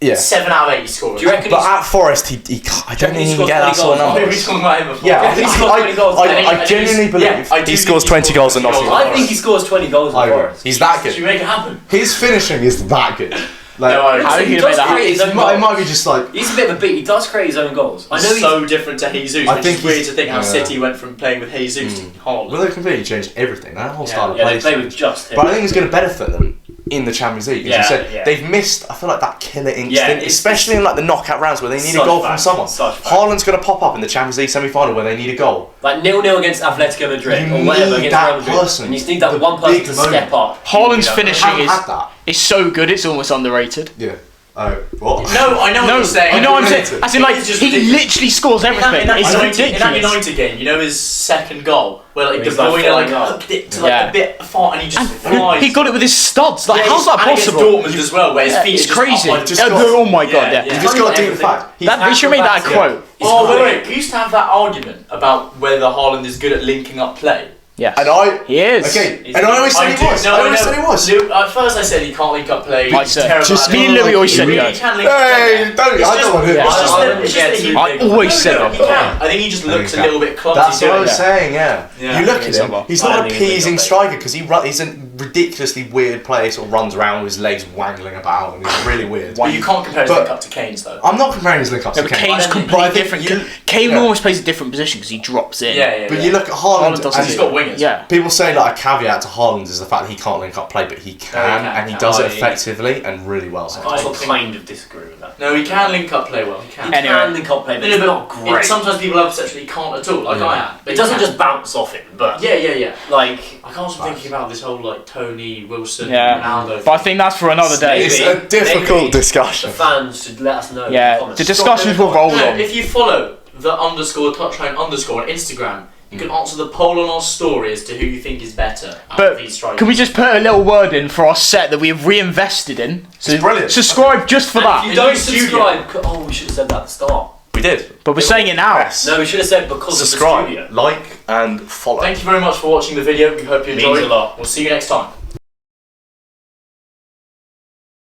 Yeah. 7 out of 8 scores. Do you reckon But he's at Forest, he can't, I don't reckon think he he can scores get that 20 sort of goals? Maybe numbers. he's talking about him before. Yeah, I He think scored 20 goals. I genuinely believe I do he think scores 20 scores goals in 20 Nottingham goals. I think he scores 20 goals I in agree. Forest. He's that Should you good. make it happen? His finishing is that good. Like, No, I agree. How are you He gonna does make that create happen? his own it might goals. be just like He's a bit of a beat. He does create his own goals. I know He's he's so different to Jesus, I which think is weird he's- to think how yeah. City went from playing with Jesus to well, Haaland. they completely changed everything. That whole style of yeah, play. they play with just him. But I think it's going to benefit them in the Champions League. As Yeah, you said, yeah. they've missed. I feel like that killer Yeah, instinct, it's- especially in like the knockout rounds where they need a Such goal from facts, someone. such facts. Haaland's going to pop up in the Champions League semi-final where they need a goal. Like 0-0 against Atletico Madrid You or whatever need against that Real Madrid. person, And you just need that the one person big to moment. step up. Haaland's You know, finishing Haven't is had that. is so good. It's almost underrated. Yeah. Oh, what? No, I know what No, you're saying. you know what I'm saying? Underrated. As in, like, It's just he ridiculous. literally scores everything. In that It's United, in that ridiculous. United game, you know his second goal, where like De He's, like, Bruyne falling like up. hooked it to like Yeah. a bit far and he just And flies. he got it with his studs. Like, Yeah, how's that and against possible? Dortmund as well, where his Yeah, feet it's are just crazy. Up, like, just got- Oh my god, Yeah, yeah. yeah. You just got to do the Everything. fact. He's They should make that a acrobatic. quote. Oh He's wait, we used to have that argument about whether Haaland is good at linking up play. Yes. And I. He is. Okay. He's- And I always said he was. No, I always said he was. At first I said he can't link up play. I He's said- terrible just at it. me and Louis always He said really that. can link up play. Hey, don't. It's I just don't want to that- hear it's just that. that- it's just that he- I always said that. He can. I think he just looks a little bit clumsy. That's what I doing was it. saying, yeah. Yeah. You look at He's him, not- he's I not don't a think he's pleasing got that. striker because he's a ridiculously weird player, sort of runs around with his legs wangling about and he's really weird. But you can't compare his But- link up to Kane's though. I'm not comparing his link ups No, to but Kane. Kane's But I completely think different. you- Kane yeah. always plays a different position because he drops in. Yeah. But you look at Haaland, Haaland doesn't and He's got wingers. Yeah. people say like a caveat to Haaland is the fact that he can't link up play, but he can, and he does it I- effectively and really well I sometimes. also kind of disagree with that. No, he can link up play well. He can. He Anyway. can link up play, but No, it's but not great. Sometimes people have perception he can't at all, like Yeah. I am. But It he doesn't can. just bounce off him, but Yeah. like I can't stop thinking about this whole like Tony Wilson, Yeah. Ronaldo. But I think that's for another day. It's Maybe- a difficult maybe discussion. the fans should let us know. in Yeah, comments. the discussions will roll No, on. if you follow the _touchline_ on Instagram, you can answer the poll on our story as to who you think is better out But of these strikers. can we just put a little word in for our set that we have reinvested in? So It's brilliant. subscribe just for And that. if you In don't the studio. subscribe, oh, we should have said that at the start. We did. But we're saying it now. Yes. No, we should have said because of the Subscribe, studio. like, and follow. Thank you very much for watching the video. We hope you Means enjoyed. a lot. We'll see you next time.